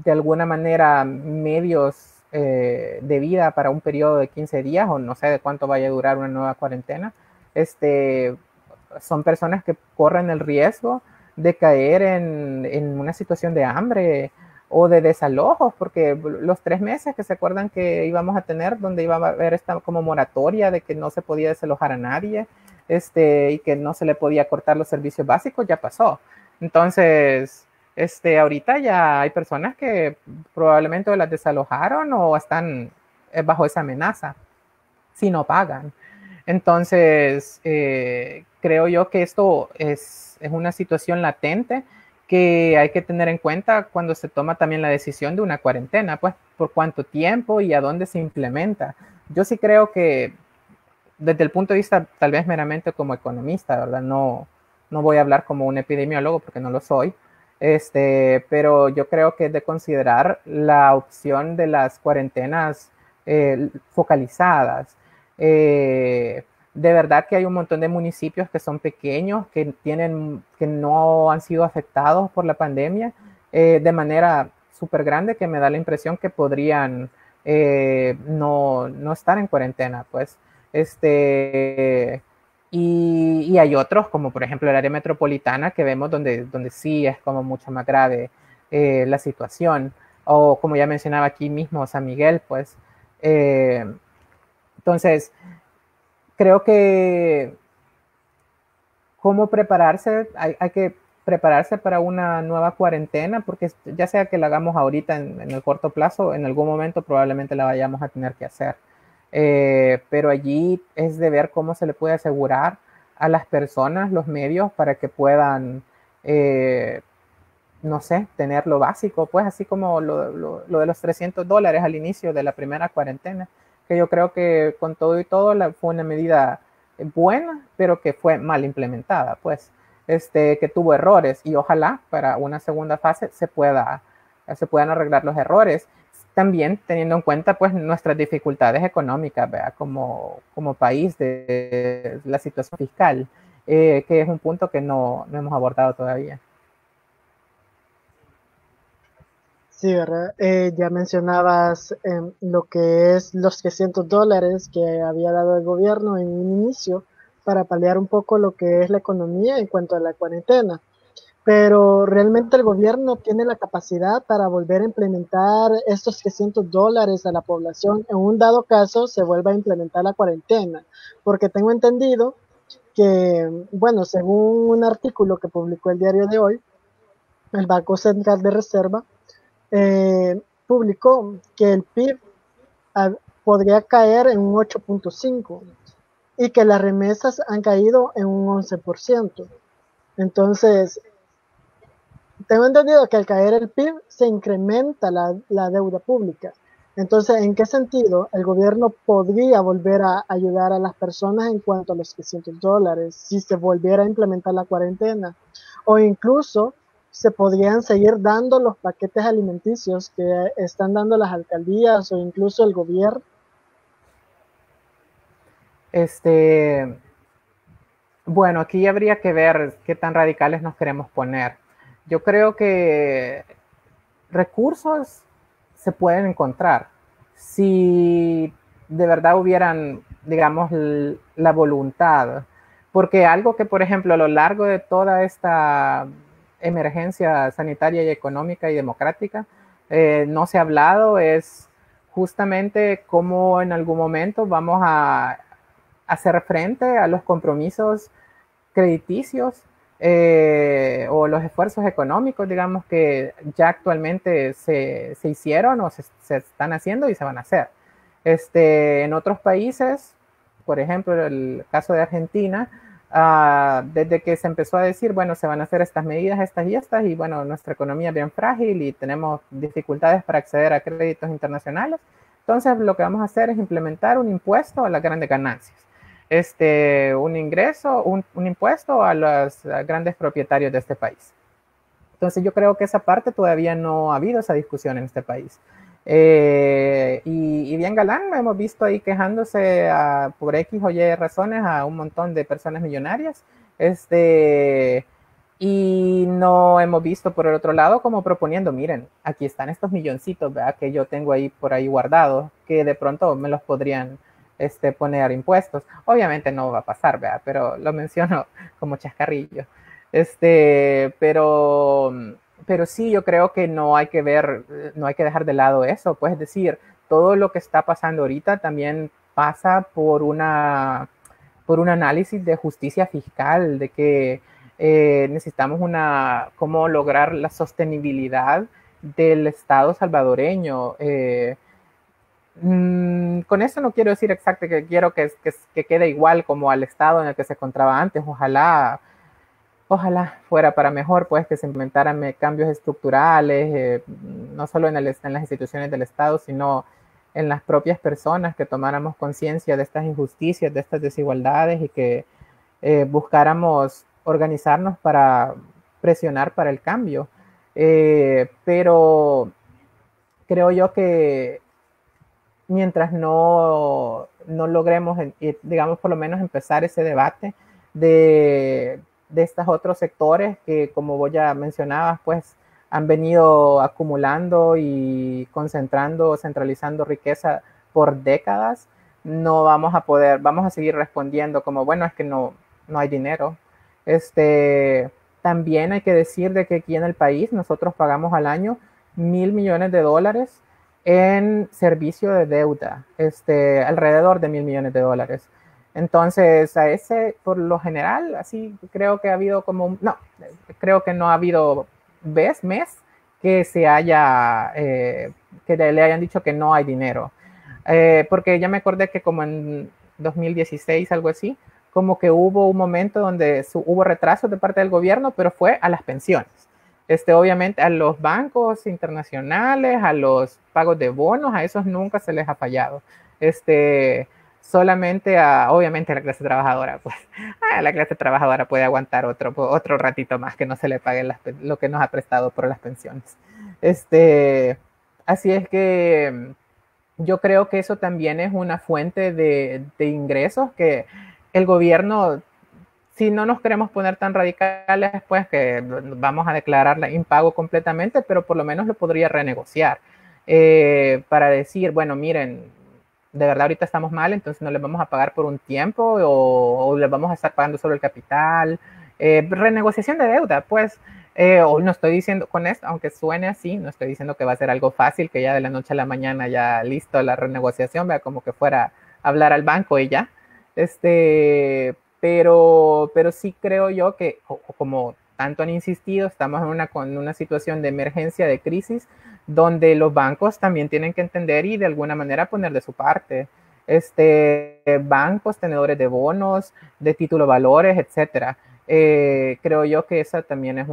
alguna manera medios de vida para un periodo de 15 días o no sé de cuánto vaya a durar una nueva cuarentena, son personas que corren el riesgo de caer en una situación de hambre o de desalojos, porque los 3 meses que se acuerdan que íbamos a tener, donde iba a haber esta como moratoria de que no se podía desalojar a nadie, y que no se le podía cortar los servicios básicos, ya pasó. Entonces, ahorita ya hay personas que probablemente las desalojaron o están bajo esa amenaza si no pagan. Entonces, creo yo que esto es una situación latente que hay que tener en cuenta cuando se toma también la decisión de una cuarentena, pues por cuánto tiempo y a dónde se implementa. Yo sí creo que desde el punto de vista tal vez meramente como economista, ¿verdad? No, no voy a hablar como un epidemiólogo porque no lo soy, pero yo creo que es de considerar la opción de las cuarentenas focalizadas. De verdad que hay un montón de municipios que son pequeños, que no han sido afectados por la pandemia de manera súper grande, que me da la impresión que podrían no estar en cuarentena, pues. Y hay otros, como por ejemplo el área metropolitana, que vemos donde sí es como mucho más grave la situación. O como ya mencionaba aquí mismo San Miguel, pues. Entonces, creo que cómo prepararse, hay que prepararse para una nueva cuarentena, porque ya sea que la hagamos ahorita en el corto plazo, en algún momento probablemente la vayamos a tener que hacer. Pero allí es de ver cómo se le puede asegurar a las personas los medios para que puedan, no sé, tener lo básico, pues así como lo de los $300 al inicio de la primera cuarentena, que yo creo que con todo y todo fue una medida buena, pero que fue mal implementada, pues, que tuvo errores y ojalá para una segunda fase se puedan arreglar los errores, también teniendo en cuenta pues nuestras dificultades económicas, ¿verdad? Como país de la situación fiscal, que es un punto que no hemos abordado todavía. Sí, ¿verdad? Ya mencionabas lo que es los $300 que había dado el gobierno en un inicio para paliar un poco lo que es la economía en cuanto a la cuarentena. Pero realmente el gobierno tiene la capacidad para volver a implementar estos $300 a la población en un dado caso se vuelva a implementar la cuarentena. Porque tengo entendido que, bueno, según un artículo que publicó el diario de hoy, el Banco Central de Reserva, publicó que el PIB podría caer en un 8.5 y que las remesas han caído en un 11%. Entonces, tengo entendido que al caer el PIB se incrementa la deuda pública. Entonces, ¿en qué sentido el gobierno podría volver a ayudar a las personas en cuanto a los $300 si se volviera a implementar la cuarentena? O incluso se podrían seguir dando los paquetes alimenticios que están dando las alcaldías o incluso el gobierno. Bueno, aquí habría que ver qué tan radicales nos queremos poner. Yo creo que recursos se pueden encontrar si de verdad hubieran, digamos, la voluntad. Porque algo que, por ejemplo, a lo largo de toda esta emergencia sanitaria y económica y democrática no se ha hablado es justamente cómo en algún momento vamos a hacer frente a los compromisos crediticios o los esfuerzos económicos, digamos, que ya actualmente se hicieron o se están haciendo y se van a hacer. En otros países, por ejemplo, el caso de Argentina, desde que se empezó a decir, bueno, se van a hacer estas medidas, estas y estas, y bueno, nuestra economía es bien frágil y tenemos dificultades para acceder a créditos internacionales, entonces lo que vamos a hacer es implementar un impuesto a las grandes ganancias. Un ingreso, un impuesto a los grandes propietarios de este país. Entonces yo creo que esa parte todavía no ha habido esa discusión en este país. Y bien galán, hemos visto ahí quejándose por X o Y razones a un montón de personas millonarias. Y no hemos visto por el otro lado como proponiendo, miren, aquí están estos milloncitos, ¿verdad? Que yo tengo ahí por ahí guardados, que de pronto me los podrían poner impuestos. Obviamente no va a pasar, ¿verdad? Pero lo menciono como chascarrillo. Pero sí, yo creo que no hay que no hay que dejar de lado eso. Pues es decir, todo lo que está pasando ahorita también pasa por un análisis de justicia fiscal, de que necesitamos cómo lograr la sostenibilidad del Estado salvadoreño. Con eso no quiero decir exacto que quiero que quede igual como al estado en el que se encontraba antes. Ojalá fuera para mejor, pues que se implementaran cambios estructurales, no solo en las instituciones del Estado, sino en las propias personas, que tomáramos conciencia de estas injusticias, de estas desigualdades y que buscáramos organizarnos para presionar para el cambio. Pero creo yo que mientras no logremos, digamos, por lo menos empezar ese debate de estos otros sectores que, como vos ya mencionabas, pues han venido acumulando y concentrando, centralizando riqueza por décadas, no vamos a poder, vamos a seguir respondiendo como, bueno, es que no hay dinero. También hay que decir de que aquí en el país nosotros pagamos al año $1.000 millones en servicio de deuda, alrededor de $1.000 millones. Entonces, a ese, por lo general, así creo que ha habido creo que no ha habido mes que que le hayan dicho que no hay dinero. Porque ya me acordé que como en 2016, algo así, como que hubo un momento donde hubo retrasos de parte del gobierno, pero fue a las pensiones. Obviamente a los bancos internacionales, a los pagos de bonos, a esos nunca se les ha fallado. Solamente obviamente a la clase trabajadora, pues la clase trabajadora puede aguantar otro ratito más que no se le pague lo que nos ha prestado por las pensiones. Así es que yo creo que eso también es una fuente de ingresos que el gobierno, si no nos queremos poner tan radicales, pues que vamos a declarar la impago completamente, pero por lo menos lo podría renegociar para decir, bueno, miren, de verdad ahorita estamos mal, entonces no les vamos a pagar por un tiempo o les vamos a estar pagando solo el capital. Renegociación de deuda, pues, o no estoy diciendo con esto, aunque suene así, no estoy diciendo que va a ser algo fácil, que ya de la noche a la mañana ya listo la renegociación, vea, como que fuera a hablar al banco y ya. Pero sí creo yo que, como tanto han insistido, estamos en una situación de emergencia, de crisis, donde los bancos también tienen que entender y de alguna manera poner de su parte. Bancos, tenedores de bonos, de título valores, etcétera. Creo yo que esa también es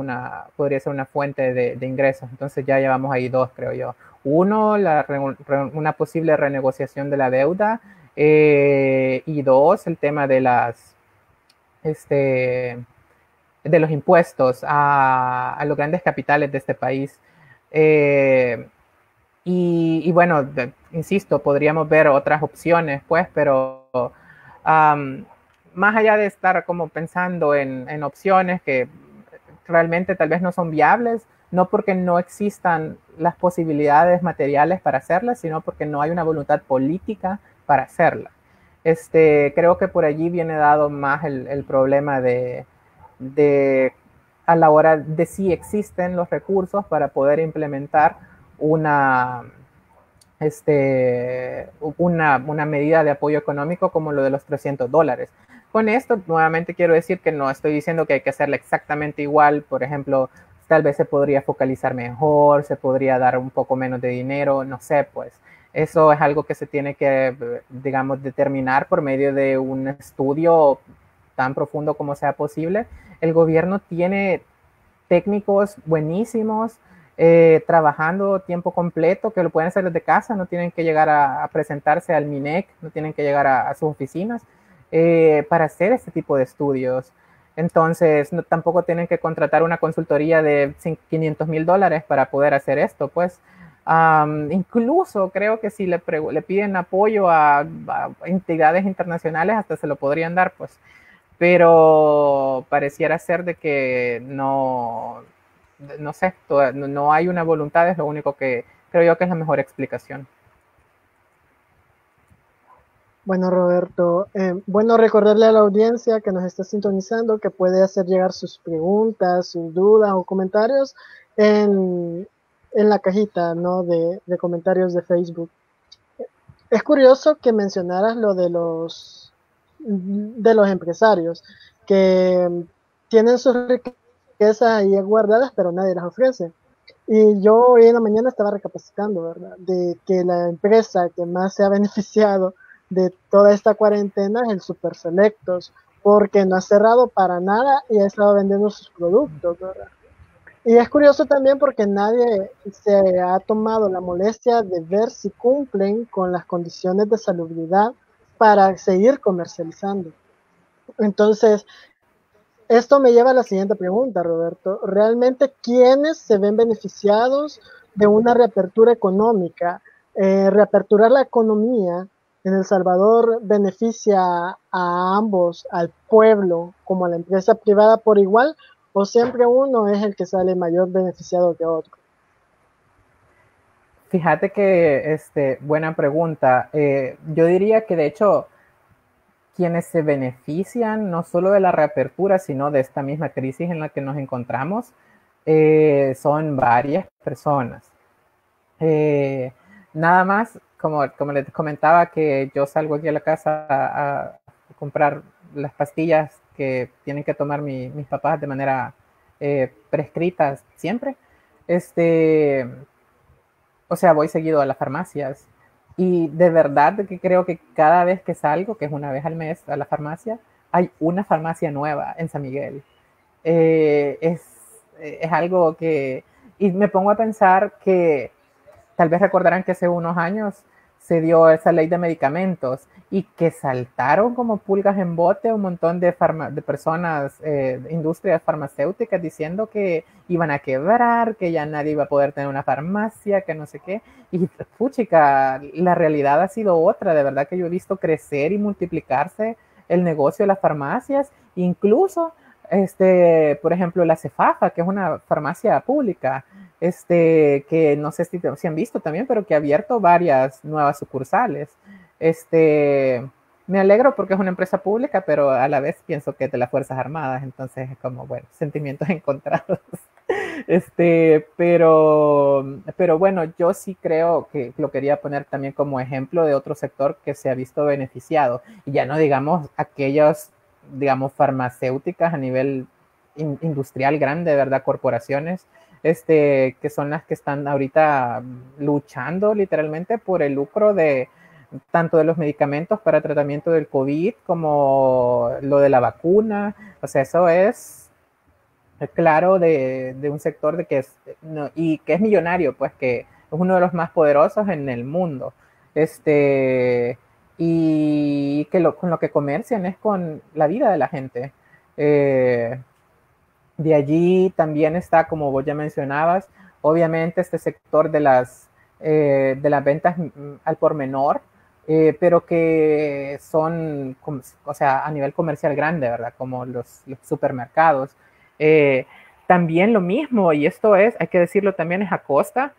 podría ser una fuente de ingresos. Entonces ya llevamos ahí dos, creo yo. Uno, una posible renegociación de la deuda, y dos, el tema este, de los impuestos a los grandes capitales de este país. Eh, bueno, insisto, podríamos ver otras opciones, pues, pero más allá de estar como pensando en opciones que realmente tal vez no son viables, no porque no existan las posibilidades materiales para hacerlas, sino porque no hay una voluntad política para hacerla. Creo que por allí viene dado más el problema de a la hora de si existen los recursos para poder implementar una, una medida de apoyo económico como lo de los $300. Con esto, nuevamente quiero decir que no estoy diciendo que hay que hacerla exactamente igual. Por ejemplo, tal vez se podría focalizar mejor, se podría dar un poco menos de dinero, no sé, pues. Eso es algo que se tiene que, digamos, determinar por medio de un estudio tan profundo como sea posible. El gobierno tiene técnicos buenísimos, trabajando tiempo completo, que lo pueden hacer desde casa, no tienen que llegar a presentarse al MINEC, no tienen que llegar a sus oficinas para hacer este tipo de estudios. Entonces, tampoco tienen que contratar una consultoría de $500,000 para poder hacer esto, pues. Incluso creo que si le piden apoyo a entidades internacionales, hasta se lo podrían dar, pues. Pero pareciera ser de que no sé, no hay una voluntad, es lo único que creo yo que es la mejor explicación. Bueno, Roberto, bueno recordarle a la audiencia que nos está sintonizando que puede hacer llegar sus preguntas, sus dudas o comentarios en la cajita, ¿no?, de comentarios de Facebook. Es curioso que mencionaras lo de los empresarios que tienen sus riquezas ahí guardadas, pero nadie las ofrece. Y yo hoy en la mañana estaba recapacitando, ¿verdad?, de que la empresa que más se ha beneficiado de toda esta cuarentena es el Super Selectos, porque no ha cerrado para nada y ha estado vendiendo sus productos, ¿verdad? Y es curioso también porque nadie se ha tomado la molestia de ver si cumplen con las condiciones de salubridad para seguir comercializando. Entonces, esto me lleva a la siguiente pregunta, Roberto. ¿Realmente quiénes se ven beneficiados de una reapertura económica? Reaperturar la economía en El Salvador beneficia a ambos, al pueblo como a la empresa privada por igual, o siempre uno es el que sale mayor beneficiado que otro. Fíjate que, buena pregunta. Yo diría que de hecho quienes se benefician no solo de la reapertura, sino de esta misma crisis en la que nos encontramos, son varias personas. Nada más, como les comentaba, que yo salgo aquí a la casa a comprar las pastillas que tienen que tomar mis papás de manera prescrita siempre. O sea, voy seguido a las farmacias y de verdad que creo que cada vez que salgo, que es una vez al mes a la farmacia, hay una farmacia nueva en San Miguel. Es algo que... Y me pongo a pensar que tal vez recordarán que hace unos años se dio esa ley de medicamentos y que saltaron como pulgas en bote un montón de personas, industrias farmacéuticas, diciendo que iban a quebrar, que ya nadie iba a poder tener una farmacia, que no sé qué. Y puchica, la realidad ha sido otra. De verdad que yo he visto crecer y multiplicarse el negocio de las farmacias, incluso por ejemplo, la Cefafa, que es una farmacia pública, que no sé si han visto también, pero que ha abierto varias nuevas sucursales. Me alegro porque es una empresa pública, pero a la vez pienso que es de las Fuerzas Armadas, entonces es como, bueno, sentimientos encontrados. Pero bueno, yo sí creo que lo quería poner también como ejemplo de otro sector que se ha visto beneficiado. Y ya no digamos aquellos, digamos, farmacéuticas a nivel industrial grande, ¿verdad? Corporaciones, que son las que están ahorita luchando literalmente por el lucro de tanto de los medicamentos para tratamiento del COVID como lo de la vacuna. O sea, eso es claro de un sector de que es, no, y que es millonario, pues que es uno de los más poderosos en el mundo. Y que con lo que comercian es con la vida de la gente. Eh, de allí también está, como vos ya mencionabas, obviamente este sector de las ventas al por menor, pero que son, o sea, a nivel comercial grande, ¿verdad? Como los supermercados. Eh, también lo mismo, y esto es, hay que decirlo también, es a costa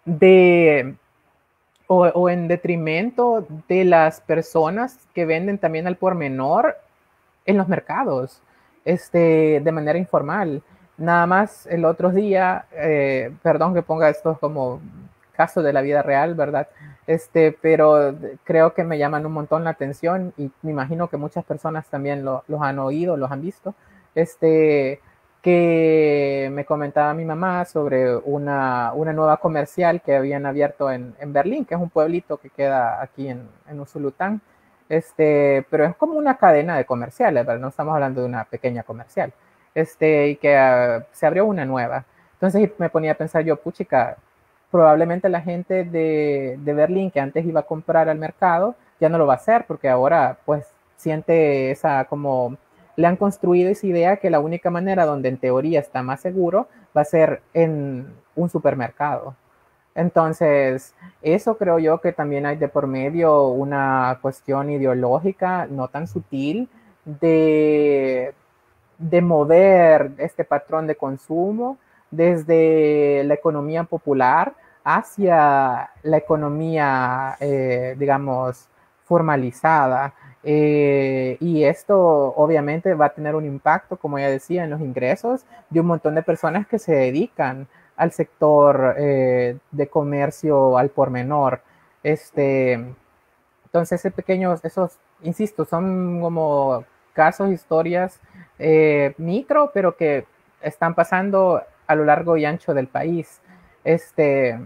de, o en detrimento de las personas que venden también al por menor en los mercados, de manera informal. Nada más el otro día, perdón que ponga esto como caso de la vida real, ¿verdad? Pero creo que me llaman un montón la atención y me imagino que muchas personas también los han oído, los han visto. Que me comentaba mi mamá sobre una nueva comercial que habían abierto en Berlín, que es un pueblito que queda aquí en Usulután. Pero es como una cadena de comerciales, ¿verdad? No estamos hablando de una pequeña comercial. Y que se abrió una nueva. Entonces me ponía a pensar yo, puchica, probablemente la gente de Berlín que antes iba a comprar al mercado ya no lo va a hacer porque ahora pues siente esa como le han construido esa idea que la única manera donde en teoría está más seguro va a ser en un supermercado. Entonces, eso creo yo que también hay de por medio una cuestión ideológica no tan sutil de, de mover este patrón de consumo desde la economía popular hacia la economía, digamos, formalizada. Y esto obviamente va a tener un impacto, como ya decía, en los ingresos de un montón de personas que se dedican al sector de comercio al por menor. Entonces, esos, insisto, son como casos, historias micro, pero que están pasando a lo largo y ancho del país. Este,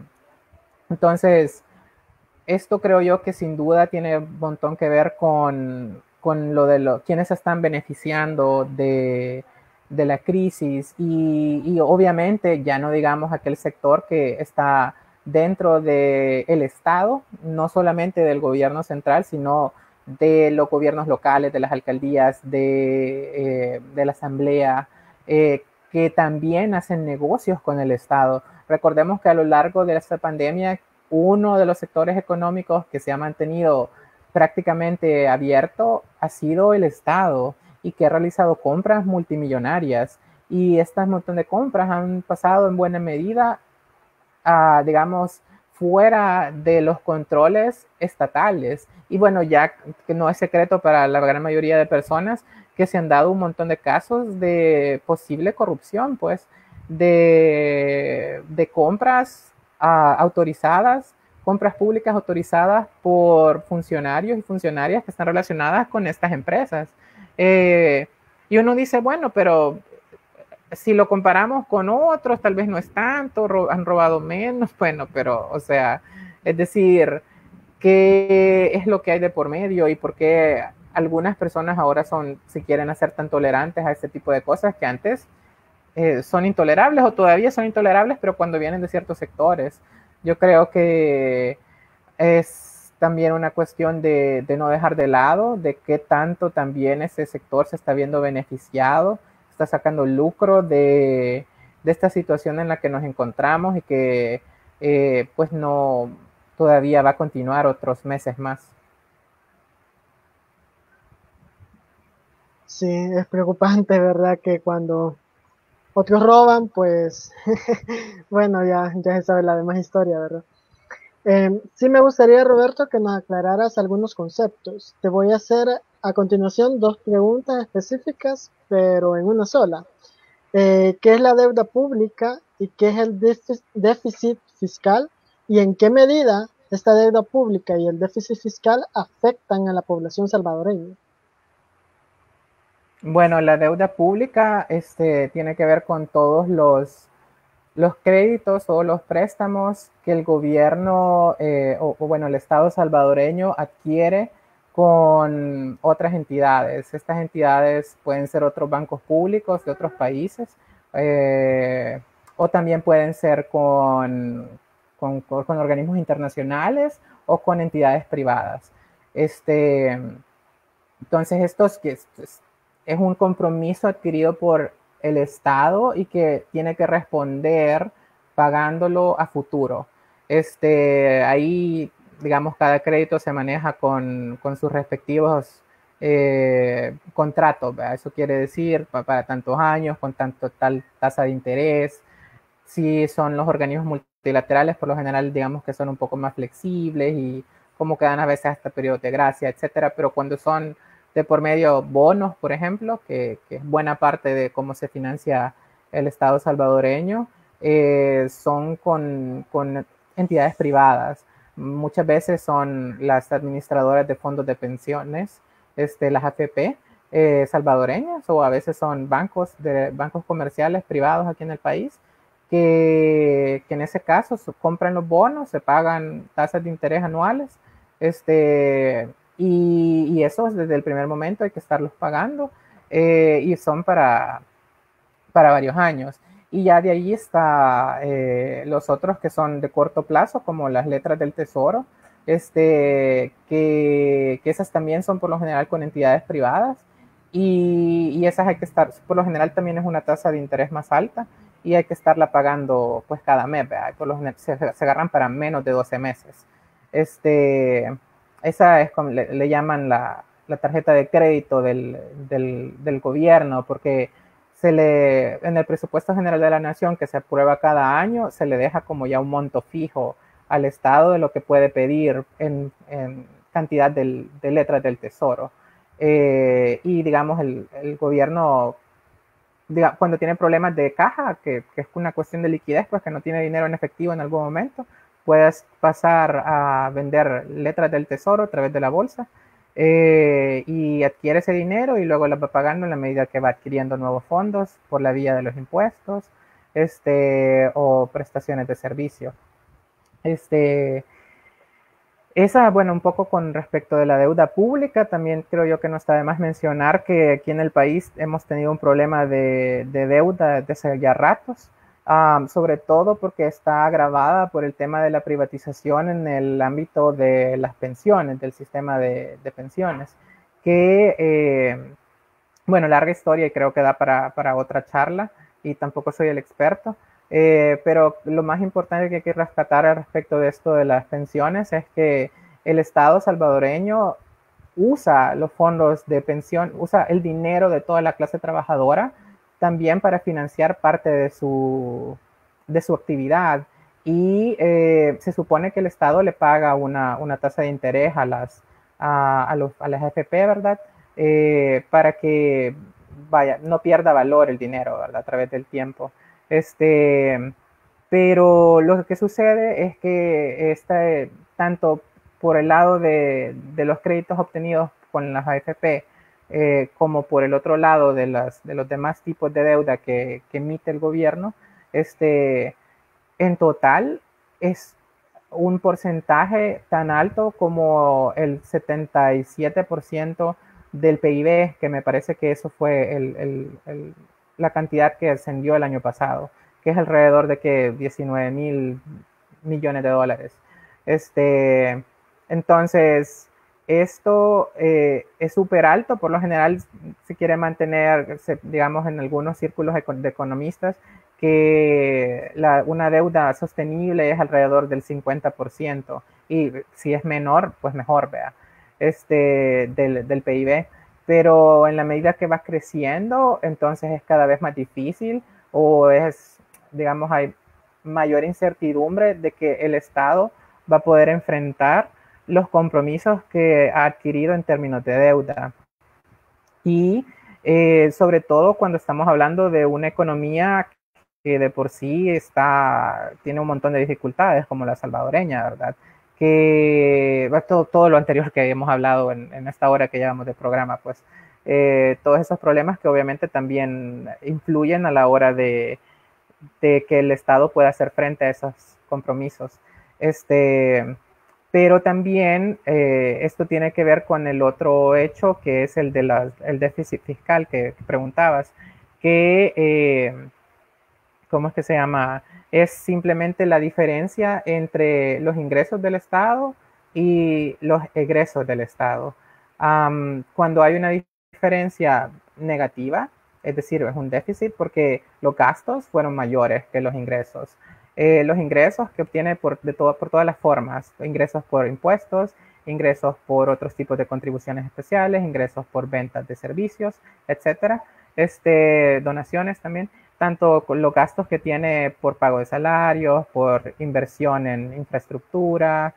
entonces, esto creo yo que sin duda tiene un montón que ver con lo de quienes están beneficiando de la crisis y obviamente ya no digamos aquel sector que está dentro del Estado, no solamente del gobierno central, sino de los gobiernos locales, de las alcaldías, de la asamblea, que también hacen negocios con el Estado. Recordemos que a lo largo de esta pandemia uno de los sectores económicos que se ha mantenido prácticamente abierto ha sido el Estado y que ha realizado compras multimillonarias. Y estas montón de compras han pasado en buena medida a, digamos, fuera de los controles estatales. Y bueno, ya que no es secreto para la gran mayoría de personas que se han dado un montón de casos de posible corrupción, pues, de compras autorizadas, compras públicas autorizadas por funcionarios y funcionarias que están relacionadas con estas empresas. Eh, y uno dice, bueno, pero si lo comparamos con otros, tal vez no es tanto, han robado menos, bueno, pero, o sea, es decir, ¿qué es lo que hay de por medio y por qué algunas personas ahora si quieren hacer tan tolerantes a este tipo de cosas que antes son intolerables o todavía son intolerables, pero cuando vienen de ciertos sectores? Yo creo que es también una cuestión de no dejar de lado, de qué tanto también ese sector se está viendo beneficiado, está sacando lucro de esta situación en la que nos encontramos y que pues no todavía va a continuar otros meses más. Sí, es preocupante, ¿verdad? Que cuando otros roban, pues, bueno, ya se sabe la demás historia, ¿verdad? Sí me gustaría, Roberto, que nos aclararas algunos conceptos. Te voy a hacer a continuación dos preguntas específicas, pero en una sola. ¿Qué es la deuda pública y qué es el déficit fiscal? ¿Y en qué medida esta deuda pública y el déficit fiscal afectan a la población salvadoreña? Bueno, la deuda pública tiene que ver con todos los créditos o los préstamos que el gobierno bueno, el Estado salvadoreño adquiere con otras entidades. Estas entidades pueden ser otros bancos públicos de otros países eh, o también pueden ser con organismos internacionales o con entidades privadas. Este, entonces, es un compromiso adquirido por el Estado y que tiene que responder pagándolo a futuro. Ahí, digamos, cada crédito se maneja con sus respectivos contratos. ¿Verdad? Eso quiere decir para tantos años, con tal tasa de interés. Si son los organismos multilaterales, por lo general, digamos que son un poco más flexibles y como quedan a veces hasta periodos de gracia, etcétera. Pero cuando son de por medio bonos, por ejemplo, que es buena parte de cómo se financia el Estado salvadoreño, son con entidades privadas. Muchas veces son las administradoras de fondos de pensiones, las AFP salvadoreñas, o a veces son bancos comerciales privados aquí en el país, que en ese caso compran los bonos, se pagan tasas de interés anuales, y eso desde el primer momento hay que estarlos pagando, y son para varios años. Y ya de ahí está los otros que son de corto plazo, como las letras del tesoro, que esas también son por lo general con entidades privadas, y esas hay que estar, por lo general también es una tasa de interés más alta y hay que estarla pagando pues cada mes, ¿verdad? Por lo general se agarran para menos de 12 meses. Este, esa es como le llaman la tarjeta de crédito del gobierno, porque en el presupuesto general de la nación que se aprueba cada año, se le deja como ya un monto fijo al Estado de lo que puede pedir en cantidad de letras del tesoro. Y digamos, el gobierno, cuando tiene problemas de caja, que es una cuestión de liquidez, pues que no tiene dinero en efectivo en algún momento, puedes pasar a vender letras del tesoro a través de la bolsa, y adquiere ese dinero y luego lo va pagando en la medida que va adquiriendo nuevos fondos por la vía de los impuestos, o prestaciones de servicio. Este, bueno, un poco con respecto de la deuda pública, también creo yo que no está de más mencionar que aquí en el país hemos tenido un problema de deuda desde ya ratos, sobre todo porque está agravada por el tema de la privatización en el ámbito de las pensiones, del sistema de pensiones, que, bueno, larga historia y creo que da para otra charla y tampoco soy el experto. Pero lo más importante que hay que rescatar al respecto de esto de las pensiones es que el Estado salvadoreño usa los fondos de pensión, usa el dinero de toda la clase trabajadora también para financiar parte de su actividad. Y se supone que el Estado le paga una tasa de interés a las FP, ¿verdad? Para que vaya, no pierda valor el dinero, ¿verdad? A través del tiempo. Este, pero lo que sucede es que tanto por el lado de los créditos obtenidos con las AFP, como por el otro lado de los demás tipos de deuda que emite el gobierno, en total es un porcentaje tan alto como el 77% del PIB, que me parece que eso fue la cantidad que ascendió el año pasado, que es alrededor de que 19.000 millones de dólares. Entonces, esto es súper alto, por lo general se quiere mantener, digamos, en algunos círculos de economistas, que una deuda sostenible es alrededor del 50%, y si es menor, pues mejor, vea, del PIB. Pero en la medida que va creciendo, entonces es cada vez más difícil, o digamos, hay mayor incertidumbre de que el Estado va a poder enfrentar los compromisos que ha adquirido en términos de deuda. Y sobre todo cuando estamos hablando de una economía que de por sí tiene un montón de dificultades, como la salvadoreña, ¿verdad? Que todo lo anterior que hemos hablado en esta hora que llevamos de programa, pues, todos esos problemas que obviamente también influyen a la hora de que el Estado pueda hacer frente a esos compromisos. Pero también esto tiene que ver con el otro hecho, que es el de el déficit fiscal que preguntabas, que, ¿cómo es que se llama? Es simplemente la diferencia entre los ingresos del Estado y los egresos del Estado. Cuando hay una diferencia negativa, es decir, es un déficit porque los gastos fueron mayores que los ingresos. Los ingresos que obtiene por todas las formas, ingresos por impuestos, ingresos por otros tipos de contribuciones especiales, ingresos por ventas de servicios, etcétera, donaciones también, tanto con los gastos que tiene por pago de salarios, por inversión en infraestructura,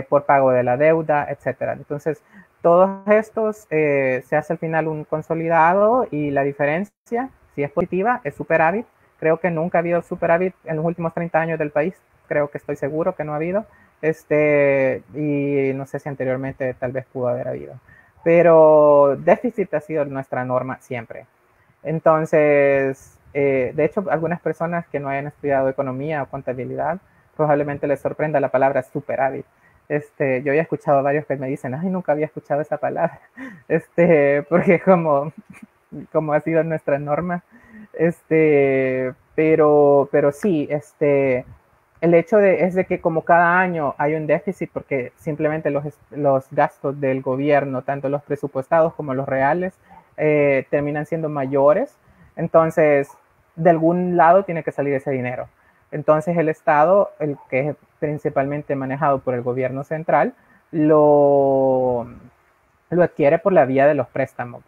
por pago de la deuda, etcétera. Entonces, todos estos se hace al final un consolidado y la diferencia, si es positiva, es superávit. Creo que nunca ha habido superávit en los últimos 30 años del país. Creo que estoy seguro que no ha habido. Y no sé si anteriormente tal vez pudo haber habido. Pero déficit ha sido nuestra norma siempre. Entonces, de hecho, algunas personas que no hayan estudiado economía o contabilidad, probablemente les sorprenda la palabra superávit. Yo había escuchado a varios que me dicen, ay, nunca había escuchado esa palabra, porque como ha sido nuestra norma, pero sí, el hecho es de que como cada año hay un déficit, porque simplemente los gastos del gobierno, tanto los presupuestados como los reales, terminan siendo mayores, entonces de algún lado tiene que salir ese dinero. Entonces el Estado, el que es principalmente manejado por el gobierno central, lo adquiere por la vía de los préstamos.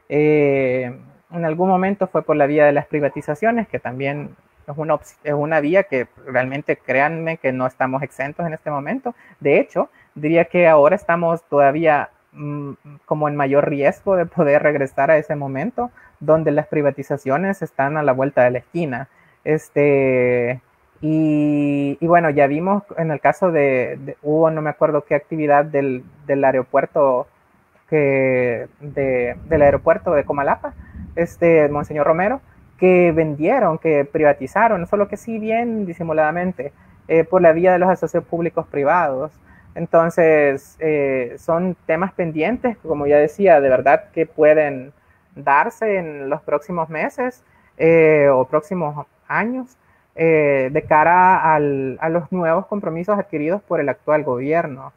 En algún momento fue por la vía de las privatizaciones, que también es una vía que realmente créanme que no estamos exentos en este momento. De hecho, diría que ahora estamos todavía como en mayor riesgo de poder regresar a ese momento donde las privatizaciones están a la vuelta de la esquina. Y bueno, ya vimos en el caso hubo no me acuerdo qué actividad del aeropuerto del aeropuerto de Comalapa, Monseñor Romero, que vendieron, que privatizaron, solo que sí bien disimuladamente, por la vía de los asociados públicos privados. Entonces, son temas pendientes, como ya decía, de verdad que pueden darse en los próximos meses o próximos años de cara a los nuevos compromisos adquiridos por el actual gobierno.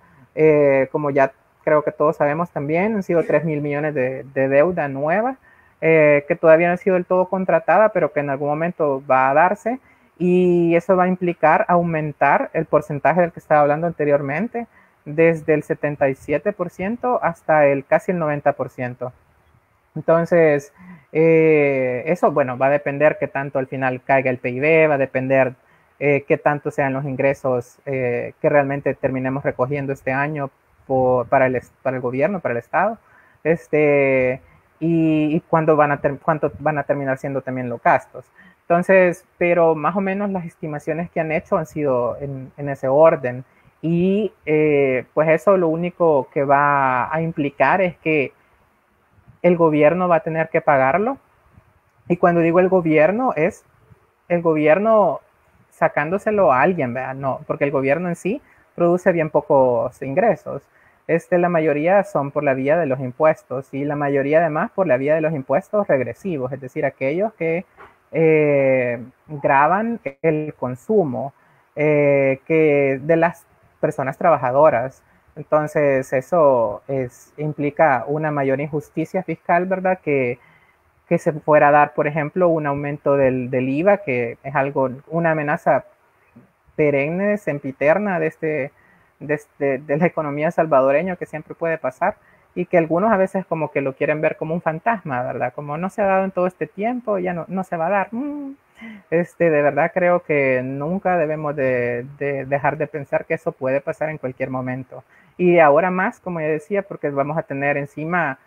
Como ya creo que todos sabemos también, han sido 3.000 millones de deuda nueva, que todavía no ha sido del todo contratada, pero que en algún momento va a darse, y eso va a implicar aumentar el porcentaje del que estaba hablando anteriormente, desde el 77% hasta casi el 90%. Entonces, eso, bueno, va a depender qué tanto al final caiga el PIB, va a depender qué tanto sean los ingresos que realmente terminemos recogiendo este año para el gobierno, para el Estado, y cuánto van a terminar siendo también los gastos. Entonces, pero más o menos las estimaciones que han hecho han sido en ese orden. Y pues eso lo único que va a implicar es que el gobierno va a tener que pagarlo. Y cuando digo el gobierno, es el gobierno sacándoselo a alguien, ¿verdad? No, porque el gobierno en sí produce bien pocos ingresos. La mayoría son por la vía de los impuestos y la mayoría además por la vía de los impuestos regresivos, es decir, aquellos que graban el consumo que de las personas trabajadoras. Entonces eso implica una mayor injusticia fiscal, ¿verdad? Que se fuera a dar, por ejemplo, un aumento del IVA, que es una amenaza perenne, sempiterna de la economía salvadoreña, que siempre puede pasar, y que algunos a veces como que lo quieren ver como un fantasma, ¿verdad? Como no se ha dado en todo este tiempo, ya no se va a dar. De verdad creo que nunca debemos de dejar de pensar que eso puede pasar en cualquier momento. Y ahora más, como ya decía, porque vamos a tener encima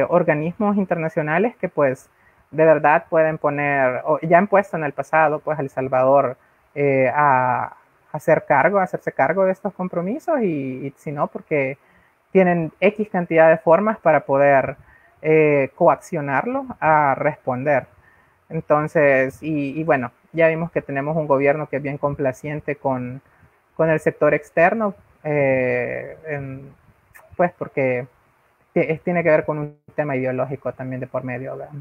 organismos internacionales que pues de verdad pueden poner, o ya han puesto en el pasado pues a El Salvador a hacerse cargo de estos compromisos y si no, porque tienen X cantidad de formas para poder coaccionarlo a responder. Entonces, y bueno, ya vimos que tenemos un gobierno que es bien complaciente con el sector externo, pues porque tiene que ver con un tema ideológico también de por medio. ¿Verdad?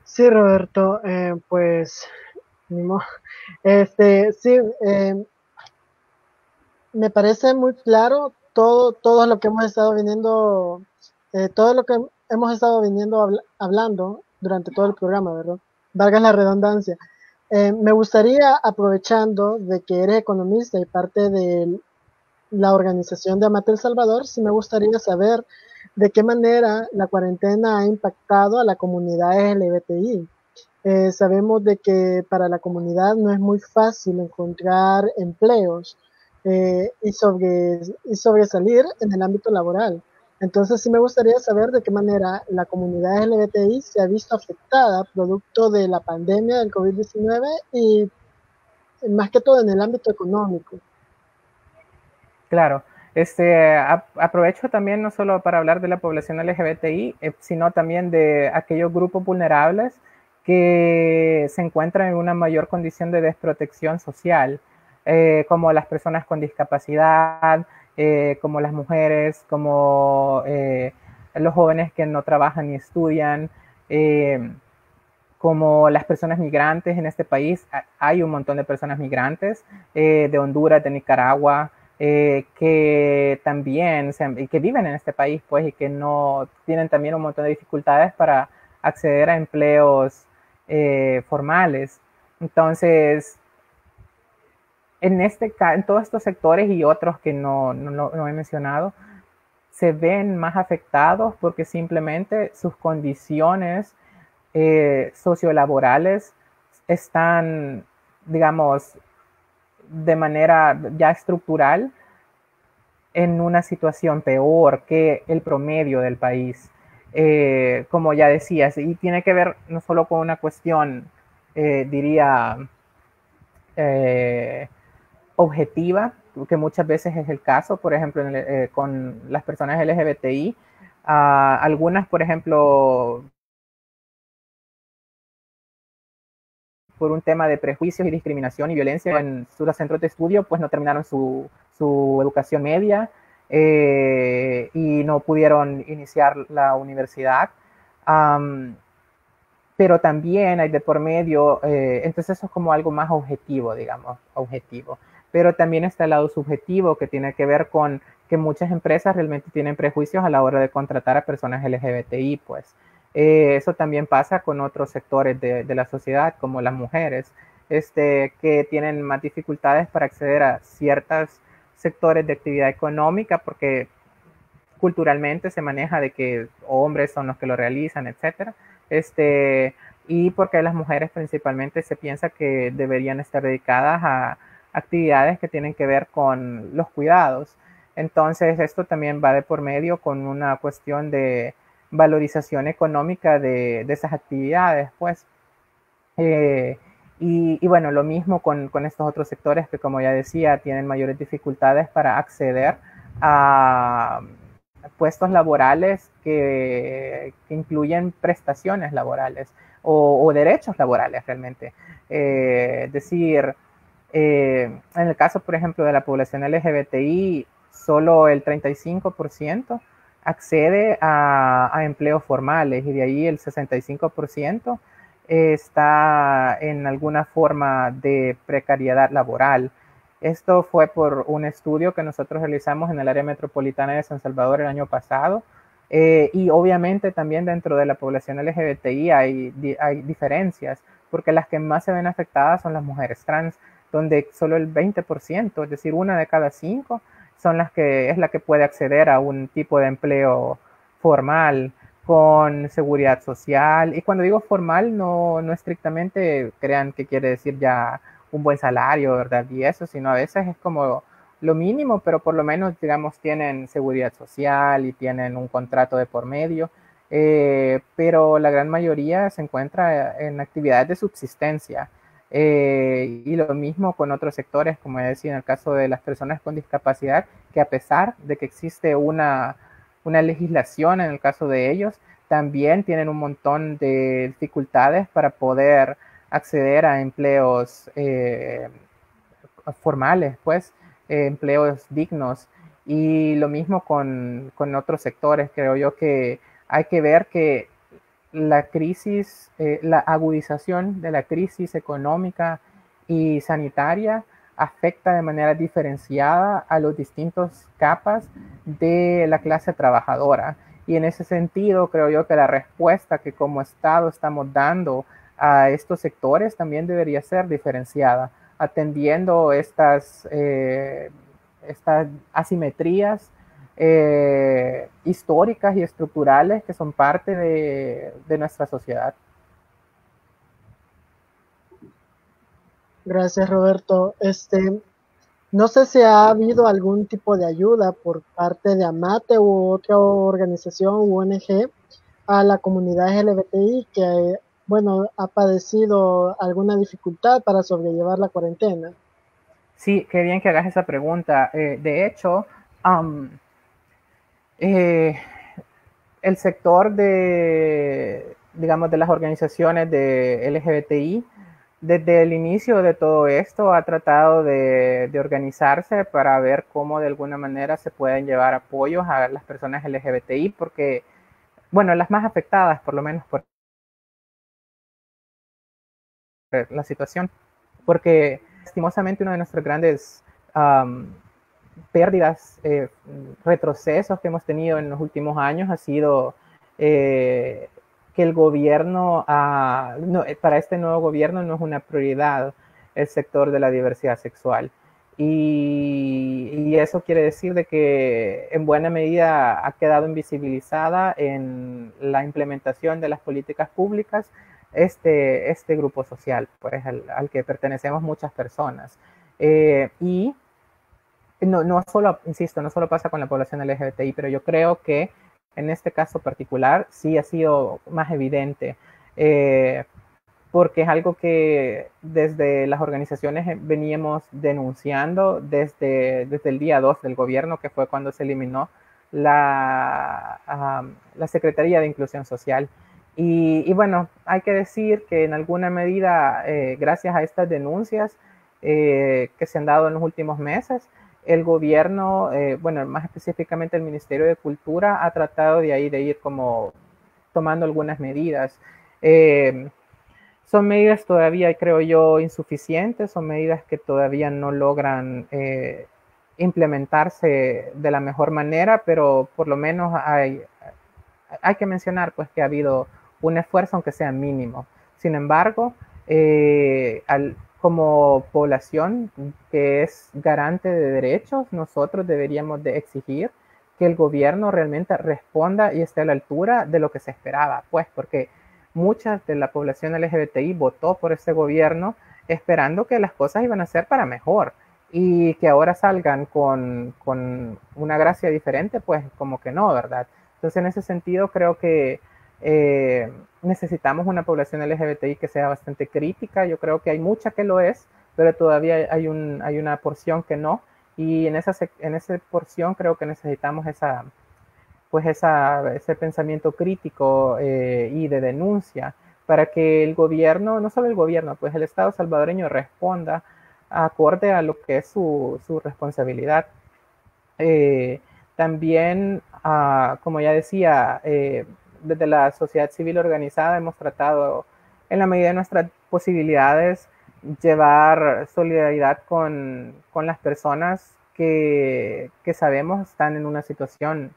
Sí, Roberto, pues, sí, me parece muy claro todo lo que hemos estado viniendo, todo lo que hemos estado viniendo hablando durante todo el programa, ¿verdad? Valga la redundancia. Me gustaría, aprovechando de que eres economista y parte de la organización de Amate El Salvador, sí me gustaría saber de qué manera la cuarentena ha impactado a la comunidad LGBTI. Sabemos de que para la comunidad no es muy fácil encontrar empleos y sobresalir en el ámbito laboral. Entonces sí me gustaría saber de qué manera la comunidad LGBTI se ha visto afectada producto de la pandemia del COVID-19 y más que todo en el ámbito económico. Claro, aprovecho también no solo para hablar de la población LGBTI, sino también de aquellos grupos vulnerables que se encuentran en una mayor condición de desprotección social, como las personas con discapacidad, como las mujeres, como los jóvenes que no trabajan ni estudian, eh, como las personas migrantes en este país. Hay un montón de personas migrantes de Honduras, de Nicaragua, que también que viven en este país, pues, y que no tienen también un montón de dificultades para acceder a empleos formales. Entonces, en todos estos sectores y otros que no he mencionado, se ven más afectados porque simplemente sus condiciones sociolaborales están, digamos, de manera ya estructural en una situación peor que el promedio del país. Como ya decías, y tiene que ver no solo con una cuestión, diría, eh, objetiva, que muchas veces es el caso, por ejemplo, con las personas LGBTI. Algunas, por ejemplo, por un tema de prejuicios y discriminación y violencia en sus centros de estudio, pues no terminaron su educación media y no pudieron iniciar la universidad. Pero también hay de por medio, entonces eso es como algo más objetivo, digamos, objetivo. Pero también está el lado subjetivo que tiene que ver con que muchas empresas realmente tienen prejuicios a la hora de contratar a personas LGBTI, pues. Eso también pasa con otros sectores de la sociedad, como las mujeres, que tienen más dificultades para acceder a ciertos sectores de actividad económica porque culturalmente se maneja de que hombres son los que lo realizan, etcétera. Y porque las mujeres principalmente se piensa que deberían estar dedicadas a actividades que tienen que ver con los cuidados. Entonces, esto también va de por medio con una cuestión de valorización económica de esas actividades, pues. Eh, y, bueno, lo mismo con estos otros sectores que, como ya decía, tienen mayores dificultades para acceder a puestos laborales que incluyen prestaciones laborales o derechos laborales realmente. Decir, en el caso, por ejemplo, de la población LGBTI, solo el 35% accede a empleos formales y de ahí el 65% está en alguna forma de precariedad laboral. Esto fue por un estudio que nosotros realizamos en el área metropolitana de San Salvador el año pasado. Y obviamente también dentro de la población LGBTI hay diferencias, porque las que más se ven afectadas son las mujeres trans, donde solo el 20%, es decir, una de cada cinco, es la que puede acceder a un tipo de empleo formal con seguridad social. Y cuando digo formal, no estrictamente crean que quiere decir ya un buen salario, ¿verdad? Y eso, sino a veces es como lo mínimo, pero por lo menos, digamos, tienen seguridad social y tienen un contrato de por medio. Pero la gran mayoría se encuentra en actividades de subsistencia. Y lo mismo con otros sectores, como decía, en el caso de las personas con discapacidad, que a pesar de que existe una legislación en el caso de ellos, también tienen un montón de dificultades para poder acceder a empleos formales, pues, empleos dignos. Y lo mismo con otros sectores. Creo yo que hay que ver que la crisis, la agudización de la crisis económica y sanitaria afecta de manera diferenciada a los distintos capas de la clase trabajadora. Y en ese sentido, creo yo que la respuesta que como Estado estamos dando a estos sectores también debería ser diferenciada, atendiendo estas asimetrías históricas y estructurales que son parte de nuestra sociedad. Gracias, Roberto. No sé si ha habido algún tipo de ayuda por parte de AMATE u otra organización u ONG a la comunidad LGBTI que, bueno, ha padecido alguna dificultad para sobrellevar la cuarentena. Sí, qué bien que hagas esa pregunta. De hecho, eh, el sector de, digamos, de las organizaciones de LGBTI, desde el inicio de todo esto ha tratado de organizarse para ver cómo de alguna manera se pueden llevar apoyos a las personas LGBTI, porque, bueno, las más afectadas, por lo menos por la situación, porque lastimosamente uno de nuestros grandes pérdidas, retrocesos que hemos tenido en los últimos años ha sido que el gobierno, no, para este nuevo gobierno no es una prioridad el sector de la diversidad sexual. Y eso quiere decir de que en buena medida ha quedado invisibilizada en la implementación de las políticas públicas este grupo social, pues al que pertenecemos muchas personas. Y no solo, insisto, no solo pasa con la población LGBTI, pero yo creo que en este caso particular sí ha sido más evidente, porque es algo que desde las organizaciones veníamos denunciando desde el día 2 del gobierno, que fue cuando se eliminó la Secretaría de Inclusión Social. Y bueno, hay que decir que en alguna medida, gracias a estas denuncias que se han dado en los últimos meses, el gobierno, bueno, más específicamente el Ministerio de Cultura, ha tratado de ahí de ir como tomando algunas medidas. Son medidas todavía, creo yo, insuficientes, son medidas que todavía no logran implementarse de la mejor manera, pero por lo menos hay que mencionar pues que ha habido un esfuerzo, aunque sea mínimo. Sin embargo, como población que es garante de derechos, nosotros deberíamos de exigir que el gobierno realmente responda y esté a la altura de lo que se esperaba, pues porque mucha de la población LGBTI votó por este gobierno esperando que las cosas iban a ser para mejor y que ahora salgan con una gracia diferente, pues como que no, ¿verdad? Entonces, en ese sentido, creo que necesitamos una población LGBTI que sea bastante crítica. Yo creo que hay mucha que lo es, pero todavía hay una porción que no. Y en esa porción creo que necesitamos ese pensamiento crítico y de denuncia para que el gobierno, no solo el gobierno, pues el Estado salvadoreño responda acorde a lo que es su responsabilidad. Eh, También, como ya decía, desde la sociedad civil organizada hemos tratado, en la medida de nuestras posibilidades, llevar solidaridad con las personas que sabemos están en una situación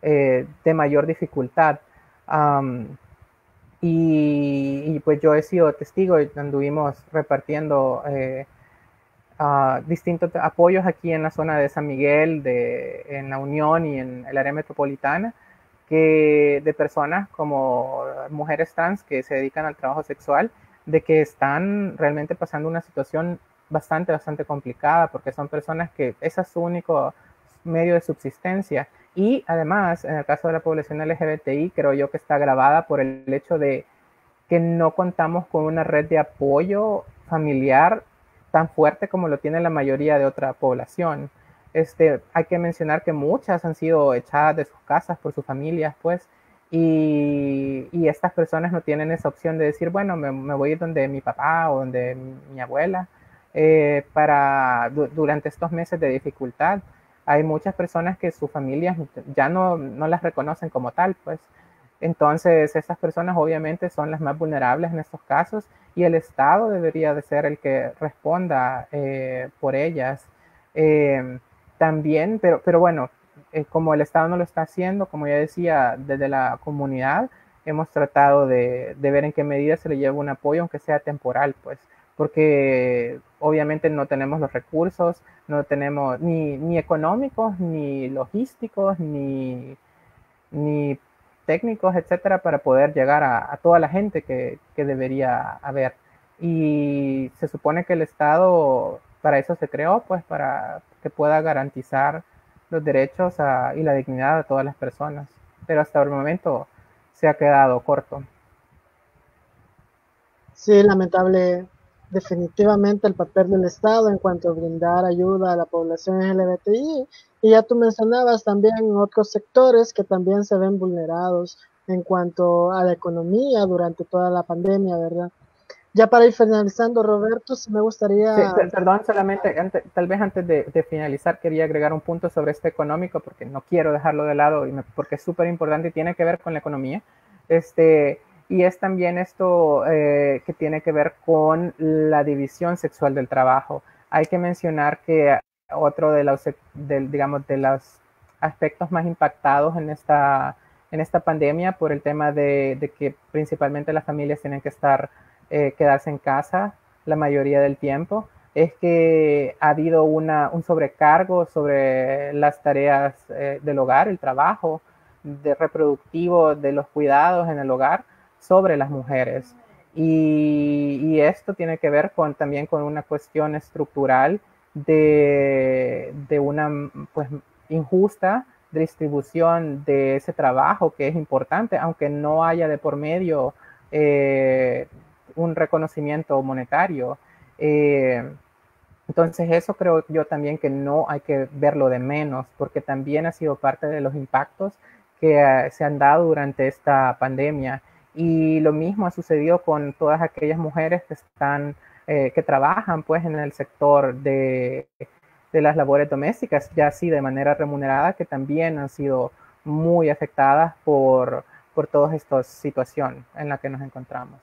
de mayor dificultad. Um, y pues yo he sido testigo y anduvimos repartiendo distintos apoyos aquí en la zona de San Miguel, en la Unión y en el área metropolitana, que de personas como mujeres trans que se dedican al trabajo sexual, de que están realmente pasando una situación bastante complicada, porque son personas que ese es su único medio de subsistencia. Y además, en el caso de la población LGBTI, creo yo que está agravada por el hecho de que no contamos con una red de apoyo familiar tan fuerte como lo tiene la mayoría de otra población. Hay que mencionar que muchas han sido echadas de sus casas por sus familias, pues, y estas personas no tienen esa opción de decir, bueno, me voy a ir donde mi papá o donde mi abuela durante estos meses de dificultad. Hay muchas personas que sus familias ya no las reconocen como tal, pues. Entonces, estas personas obviamente son las más vulnerables en estos casos y el Estado debería de ser el que responda por ellas. Eh, También, pero bueno, como el Estado no lo está haciendo, como ya decía, desde la comunidad hemos tratado de ver en qué medida se le lleva un apoyo, aunque sea temporal, pues, porque obviamente no tenemos los recursos, no tenemos ni económicos, ni logísticos, ni técnicos, etcétera, para poder llegar a toda la gente que debería haber. Y se supone que el Estado para eso se creó, pues para que pueda garantizar los derechos y la dignidad de todas las personas. Pero hasta el momento se ha quedado corto. Sí, lamentable definitivamente el papel del Estado en cuanto a brindar ayuda a la población LGBTI. Y ya tú mencionabas también otros sectores que también se ven vulnerados en cuanto a la economía durante toda la pandemia, ¿verdad? Ya para ir finalizando, Roberto, sí me Sí, gustaría. perdón, solamente tal vez antes de finalizar quería agregar un punto sobre este económico porque no quiero dejarlo de lado porque es súper importante y tiene que ver con la economía. Y es también esto que tiene que ver con la división sexual del trabajo. Hay que mencionar que otro digamos, de los aspectos más impactados en esta pandemia por el tema de que principalmente las familias tienen que quedarse en casa la mayoría del tiempo, es que ha habido un sobrecargo sobre las tareas del hogar, el trabajo de reproductivo, de los cuidados en el hogar sobre las mujeres. Y esto tiene que ver también con una cuestión estructural de una pues, injusta distribución de ese trabajo que es importante, aunque no haya de por medio un reconocimiento monetario. Eh, entonces eso creo yo también que no hay que verlo de menos, porque también ha sido parte de los impactos que se han dado durante esta pandemia. Y lo mismo ha sucedido con todas aquellas mujeres que trabajan pues en el sector de las labores domésticas, ya así de manera remunerada, que también han sido muy afectadas por todas estas situaciones en la que nos encontramos.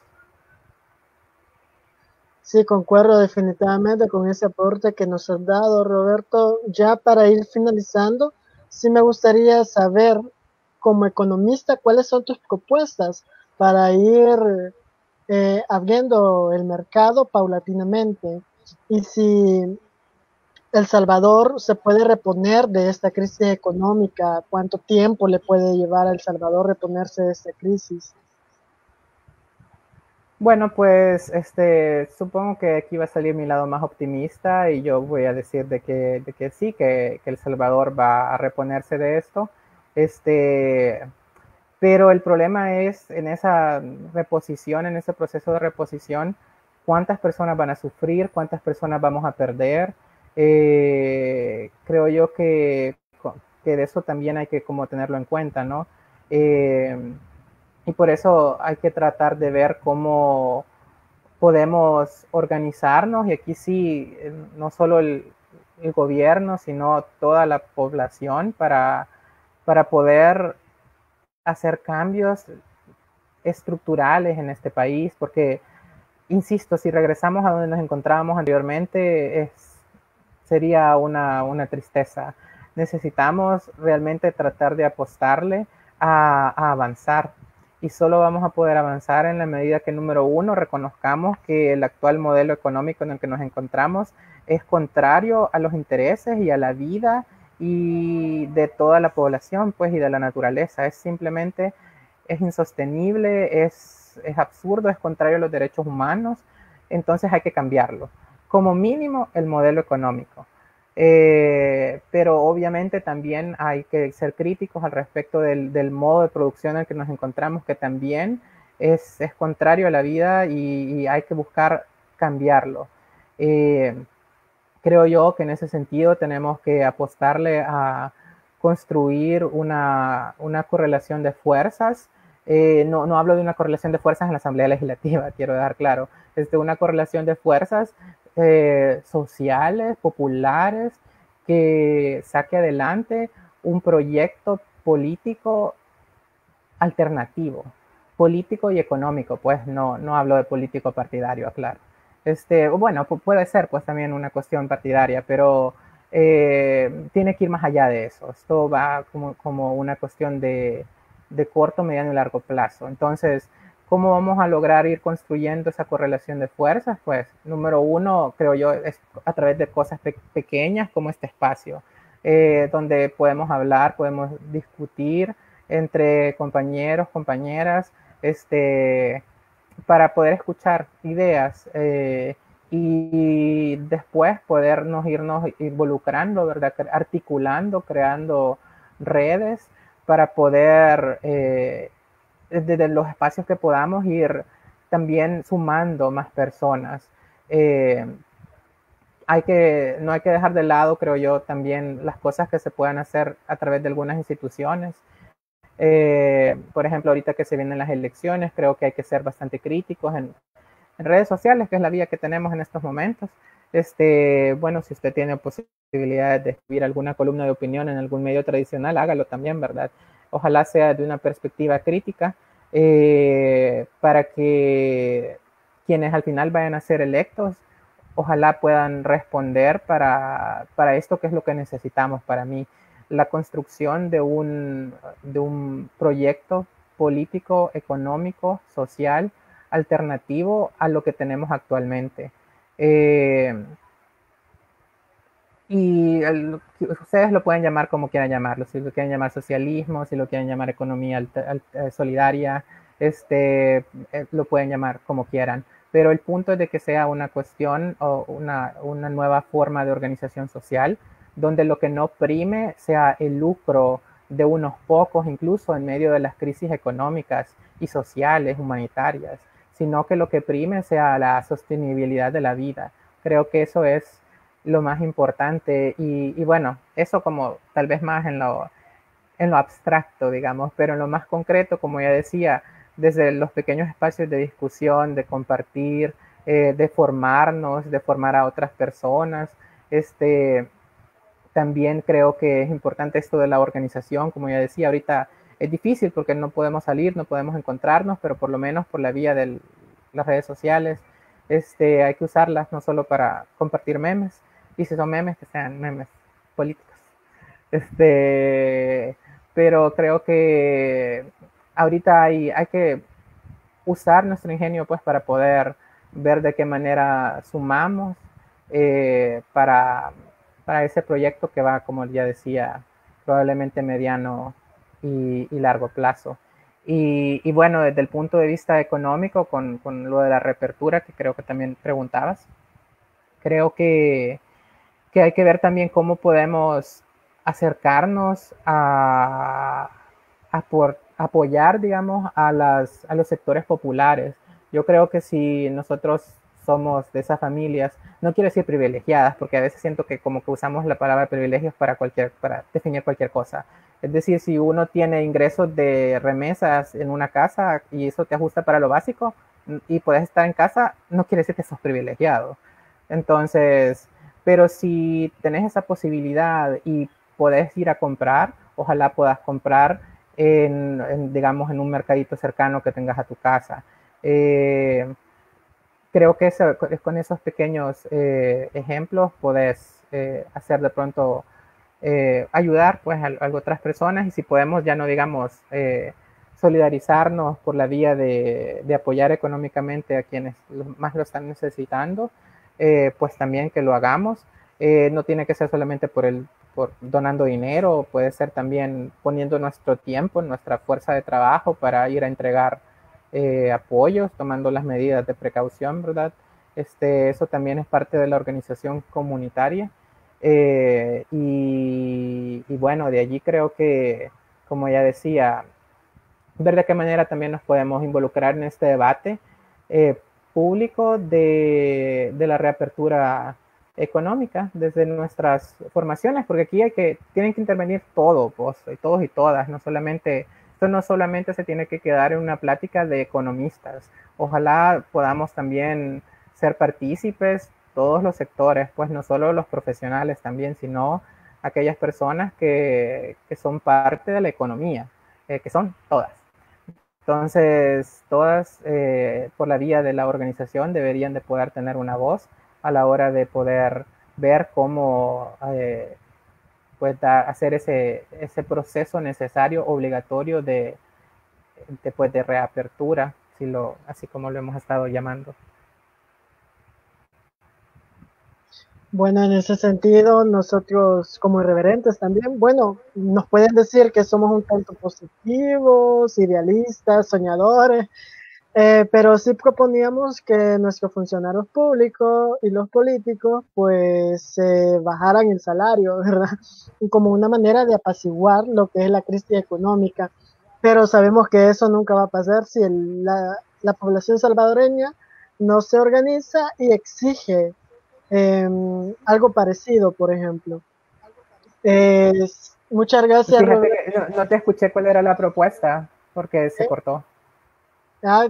Sí, concuerdo definitivamente con ese aporte que nos has dado, Roberto. Ya para ir finalizando, sí me gustaría saber, como economista, cuáles son tus propuestas para ir abriendo el mercado paulatinamente y si El Salvador se puede reponer de esta crisis económica, cuánto tiempo le puede llevar a El Salvador reponerse de esta crisis. Bueno, pues supongo que aquí va a salir mi lado más optimista y yo voy a decir de que sí, que El Salvador va a reponerse de esto. Este, pero el problema es en esa reposición, en ese proceso de reposición, cuántas personas van a sufrir, cuántas personas vamos a perder. Creo yo que de eso también hay que como tenerlo en cuenta, ¿no? Eh, y por eso hay que tratar de ver cómo podemos organizarnos y aquí sí, no solo el gobierno, sino toda la población para poder hacer cambios estructurales en este país, porque, insisto, si regresamos a donde nos encontrábamos anteriormente, sería una tristeza. Necesitamos realmente tratar de apostarle a avanzar y solo vamos a poder avanzar en la medida que, número uno, reconozcamos que el actual modelo económico en el que nos encontramos es contrario a los intereses y a la vida y de toda la población, pues, y de la naturaleza. Es insostenible, es absurdo, es contrario a los derechos humanos, entonces hay que cambiarlo. Como mínimo, el modelo económico. Pero obviamente también hay que ser críticos al respecto del modo de producción en el que nos encontramos, que también es contrario a la vida y hay que buscar cambiarlo. Creo yo que en ese sentido tenemos que apostarle a construir una correlación de fuerzas. No hablo de una correlación de fuerzas en la Asamblea Legislativa, quiero dejar claro. Una correlación de fuerzas sociales, populares, que saque adelante un proyecto político alternativo, político y económico, pues no hablo de político partidario, aclaro. Bueno, puede ser pues también una cuestión partidaria, pero tiene que ir más allá de eso. Esto va como una cuestión de corto, mediano y largo plazo. Entonces, ¿cómo vamos a lograr ir construyendo esa correlación de fuerzas? Pues, número uno, creo yo, es a través de cosas pequeñas como este espacio, donde podemos hablar, podemos discutir entre compañeros, compañeras, para poder escuchar ideas y después podernos irnos involucrando, ¿verdad? Articulando, creando redes para poder, desde los espacios que podamos, ir también sumando más personas. No hay que dejar de lado, creo yo, también las cosas que se puedan hacer a través de algunas instituciones. Por ejemplo, ahorita que se vienen las elecciones, creo que hay que ser bastante críticos en redes sociales, que es la vía que tenemos en estos momentos. Bueno, si usted tiene posibilidades de escribir alguna columna de opinión en algún medio tradicional, hágalo también, ¿verdad? Ojalá sea de una perspectiva crítica, para que quienes al final vayan a ser electos, ojalá puedan responder para esto que es lo que necesitamos para mí, la construcción de un proyecto político, económico, social, alternativo a lo que tenemos actualmente. Ustedes lo pueden llamar como quieran llamarlo, si lo quieren llamar socialismo, si lo quieren llamar economía solidaria, lo pueden llamar como quieran, pero el punto es de que sea una cuestión o una nueva forma de organización social, donde lo que no prime sea el lucro de unos pocos, incluso en medio de las crisis económicas y sociales, humanitarias, sino que lo que prime sea la sostenibilidad de la vida. Creo que eso es lo más importante y bueno, eso como tal vez más en lo abstracto, digamos, pero en lo más concreto, como ya decía, desde los pequeños espacios de discusión, de compartir, de formarnos, de formar a otras personas. También creo que es importante esto de la organización, como ya decía, ahorita es difícil porque no podemos salir, no podemos encontrarnos, pero por lo menos por la vía de las redes sociales, hay que usarlas no solo para compartir memes, y si son memes, que sean memes políticos. Pero creo que ahorita hay que usar nuestro ingenio pues para poder ver de qué manera sumamos, para ese proyecto que va, como ya decía, probablemente mediano y largo plazo. Y bueno, desde el punto de vista económico, con lo de la reapertura, que creo que también preguntabas, creo que hay que ver también cómo podemos acercarnos a apoyar, digamos, a los sectores populares. Yo creo que si nosotros somos de esas familias, no quiero decir privilegiadas, porque a veces siento que como que usamos la palabra privilegios para definir cualquier cosa. Es decir, si uno tiene ingresos de remesas en una casa y eso te ajusta para lo básico y puedes estar en casa, no quiere decir que sos privilegiado. Entonces, pero si tenés esa posibilidad y podés ir a comprar, ojalá puedas comprar digamos, en un mercadito cercano que tengas a tu casa. Creo que con esos pequeños ejemplos podés hacer de pronto, ayudar pues a otras personas, y si podemos, ya no digamos, solidarizarnos por la vía de apoyar económicamente a quienes más lo están necesitando, pues también que lo hagamos. No tiene que ser solamente por donando dinero, puede ser también poniendo nuestro tiempo, nuestra fuerza de trabajo para ir a entregar apoyos, tomando las medidas de precaución, ¿verdad? Eso también es parte de la organización comunitaria. Y bueno, de allí creo que, como ya decía, ver de qué manera también nos podemos involucrar en este debate, público de la reapertura económica desde nuestras formaciones, porque aquí tienen que intervenir todos, pues, todos y todas, no solamente, esto no solamente se tiene que quedar en una plática de economistas, ojalá podamos también ser partícipes todos los sectores, pues no solo los profesionales también, sino aquellas personas que son parte de la economía, que son todas. Entonces, todas por la vía de la organización deberían de poder tener una voz a la hora de poder ver cómo pues, hacer ese proceso necesario, obligatorio pues, de reapertura, así como lo hemos estado llamando. Bueno, en ese sentido, nosotros como irreverentes también, bueno, nos pueden decir que somos un tanto positivos, idealistas, soñadores, pero sí proponíamos que nuestros funcionarios públicos y los políticos pues bajaran el salario, ¿verdad? Como una manera de apaciguar lo que es la crisis económica. Pero sabemos que eso nunca va a pasar si la población salvadoreña no se organiza y exige algo parecido, por ejemplo. Muchas gracias, Fíjate Robert. que no te escuché cuál era la propuesta, porque se cortó.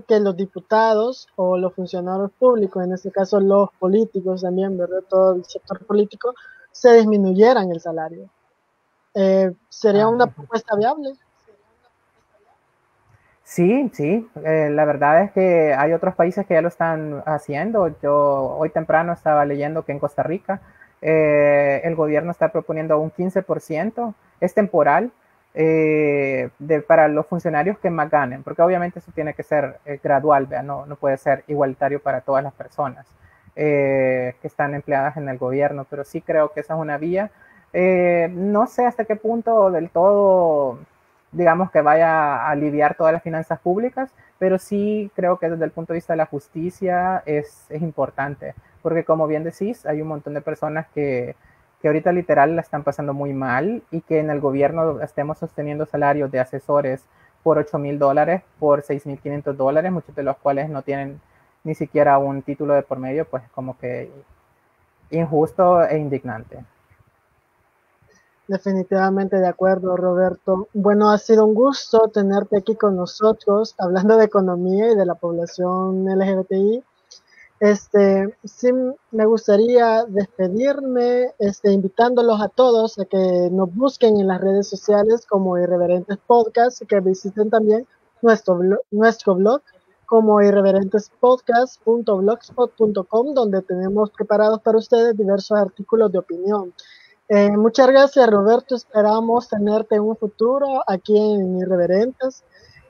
Que los diputados o los funcionarios públicos, en este caso los políticos también, ¿verdad? Todo el sector político, se disminuyeran el salario. ¿Sería una propuesta viable? Sí, sí, la verdad es que hay otros países que ya lo están haciendo. Yo hoy temprano estaba leyendo que en Costa Rica el gobierno está proponiendo un 15%, es temporal, para los funcionarios que más ganen, porque obviamente eso tiene que ser gradual, ¿vea? No puede ser igualitario para todas las personas que están empleadas en el gobierno, pero sí creo que esa es una vía. No sé hasta qué punto del todo digamos que vaya a aliviar todas las finanzas públicas, pero sí creo que desde el punto de vista de la justicia es importante, porque como bien decís, hay un montón de personas que ahorita literal la están pasando muy mal y que en el gobierno estemos sosteniendo salarios de asesores por $8,000, por $6,500, muchos de los cuales no tienen ni siquiera un título de por medio, pues como que injusto e indignante. Definitivamente de acuerdo, Roberto. Bueno, ha sido un gusto tenerte aquí con nosotros, hablando de economía y de la población LGBTI. Sí me gustaría despedirme, invitándolos a todos a que nos busquen en las redes sociales como Irreverentes Podcast y que visiten también nuestro blog como irreverentespodcast.blogspot.com, donde tenemos preparados para ustedes diversos artículos de opinión. Muchas gracias, Roberto. Esperamos tenerte en un futuro aquí en Irreverentes.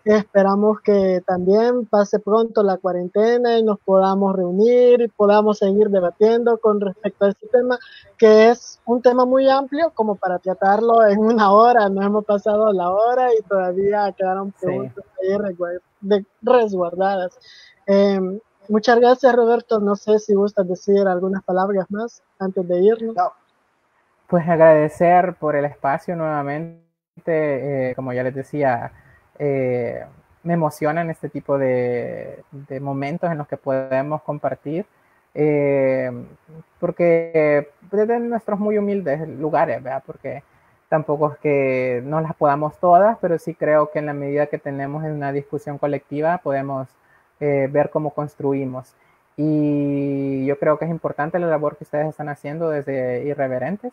Esperamos que también pase pronto la cuarentena y nos podamos reunir y podamos seguir debatiendo con respecto a este tema, que es un tema muy amplio como para tratarlo en una hora. Nos hemos pasado la hora y todavía quedaron preguntas ahí resguardadas. Muchas gracias, Roberto. No sé si gustas decir algunas palabras más antes de irnos. No. Pues agradecer por el espacio nuevamente, como ya les decía, me emocionan este tipo de momentos en los que podemos compartir, porque desde nuestros muy humildes lugares, ¿verdad? Porque tampoco es que no las podamos todas, pero sí creo que en la medida que tenemos en una discusión colectiva podemos ver cómo construimos. Y yo creo que es importante la labor que ustedes están haciendo desde Irreverentes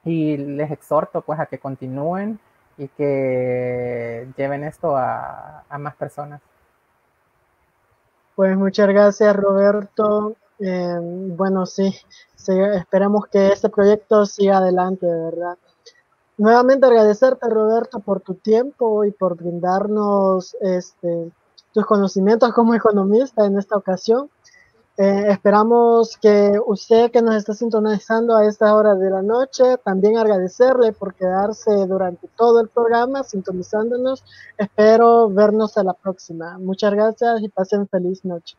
y les exhorto pues a que continúen y que lleven esto a más personas. Pues muchas gracias, Roberto. Bueno, sí, esperemos que este proyecto siga adelante, de verdad. Nuevamente agradecerte, Roberto, por tu tiempo y por brindarnos tus conocimientos como economista en esta ocasión. Esperamos que usted que nos está sintonizando a esta hora de la noche, también agradecerle por quedarse durante todo el programa sintonizándonos. Espero vernos a la próxima. Muchas gracias y pasen feliz noche.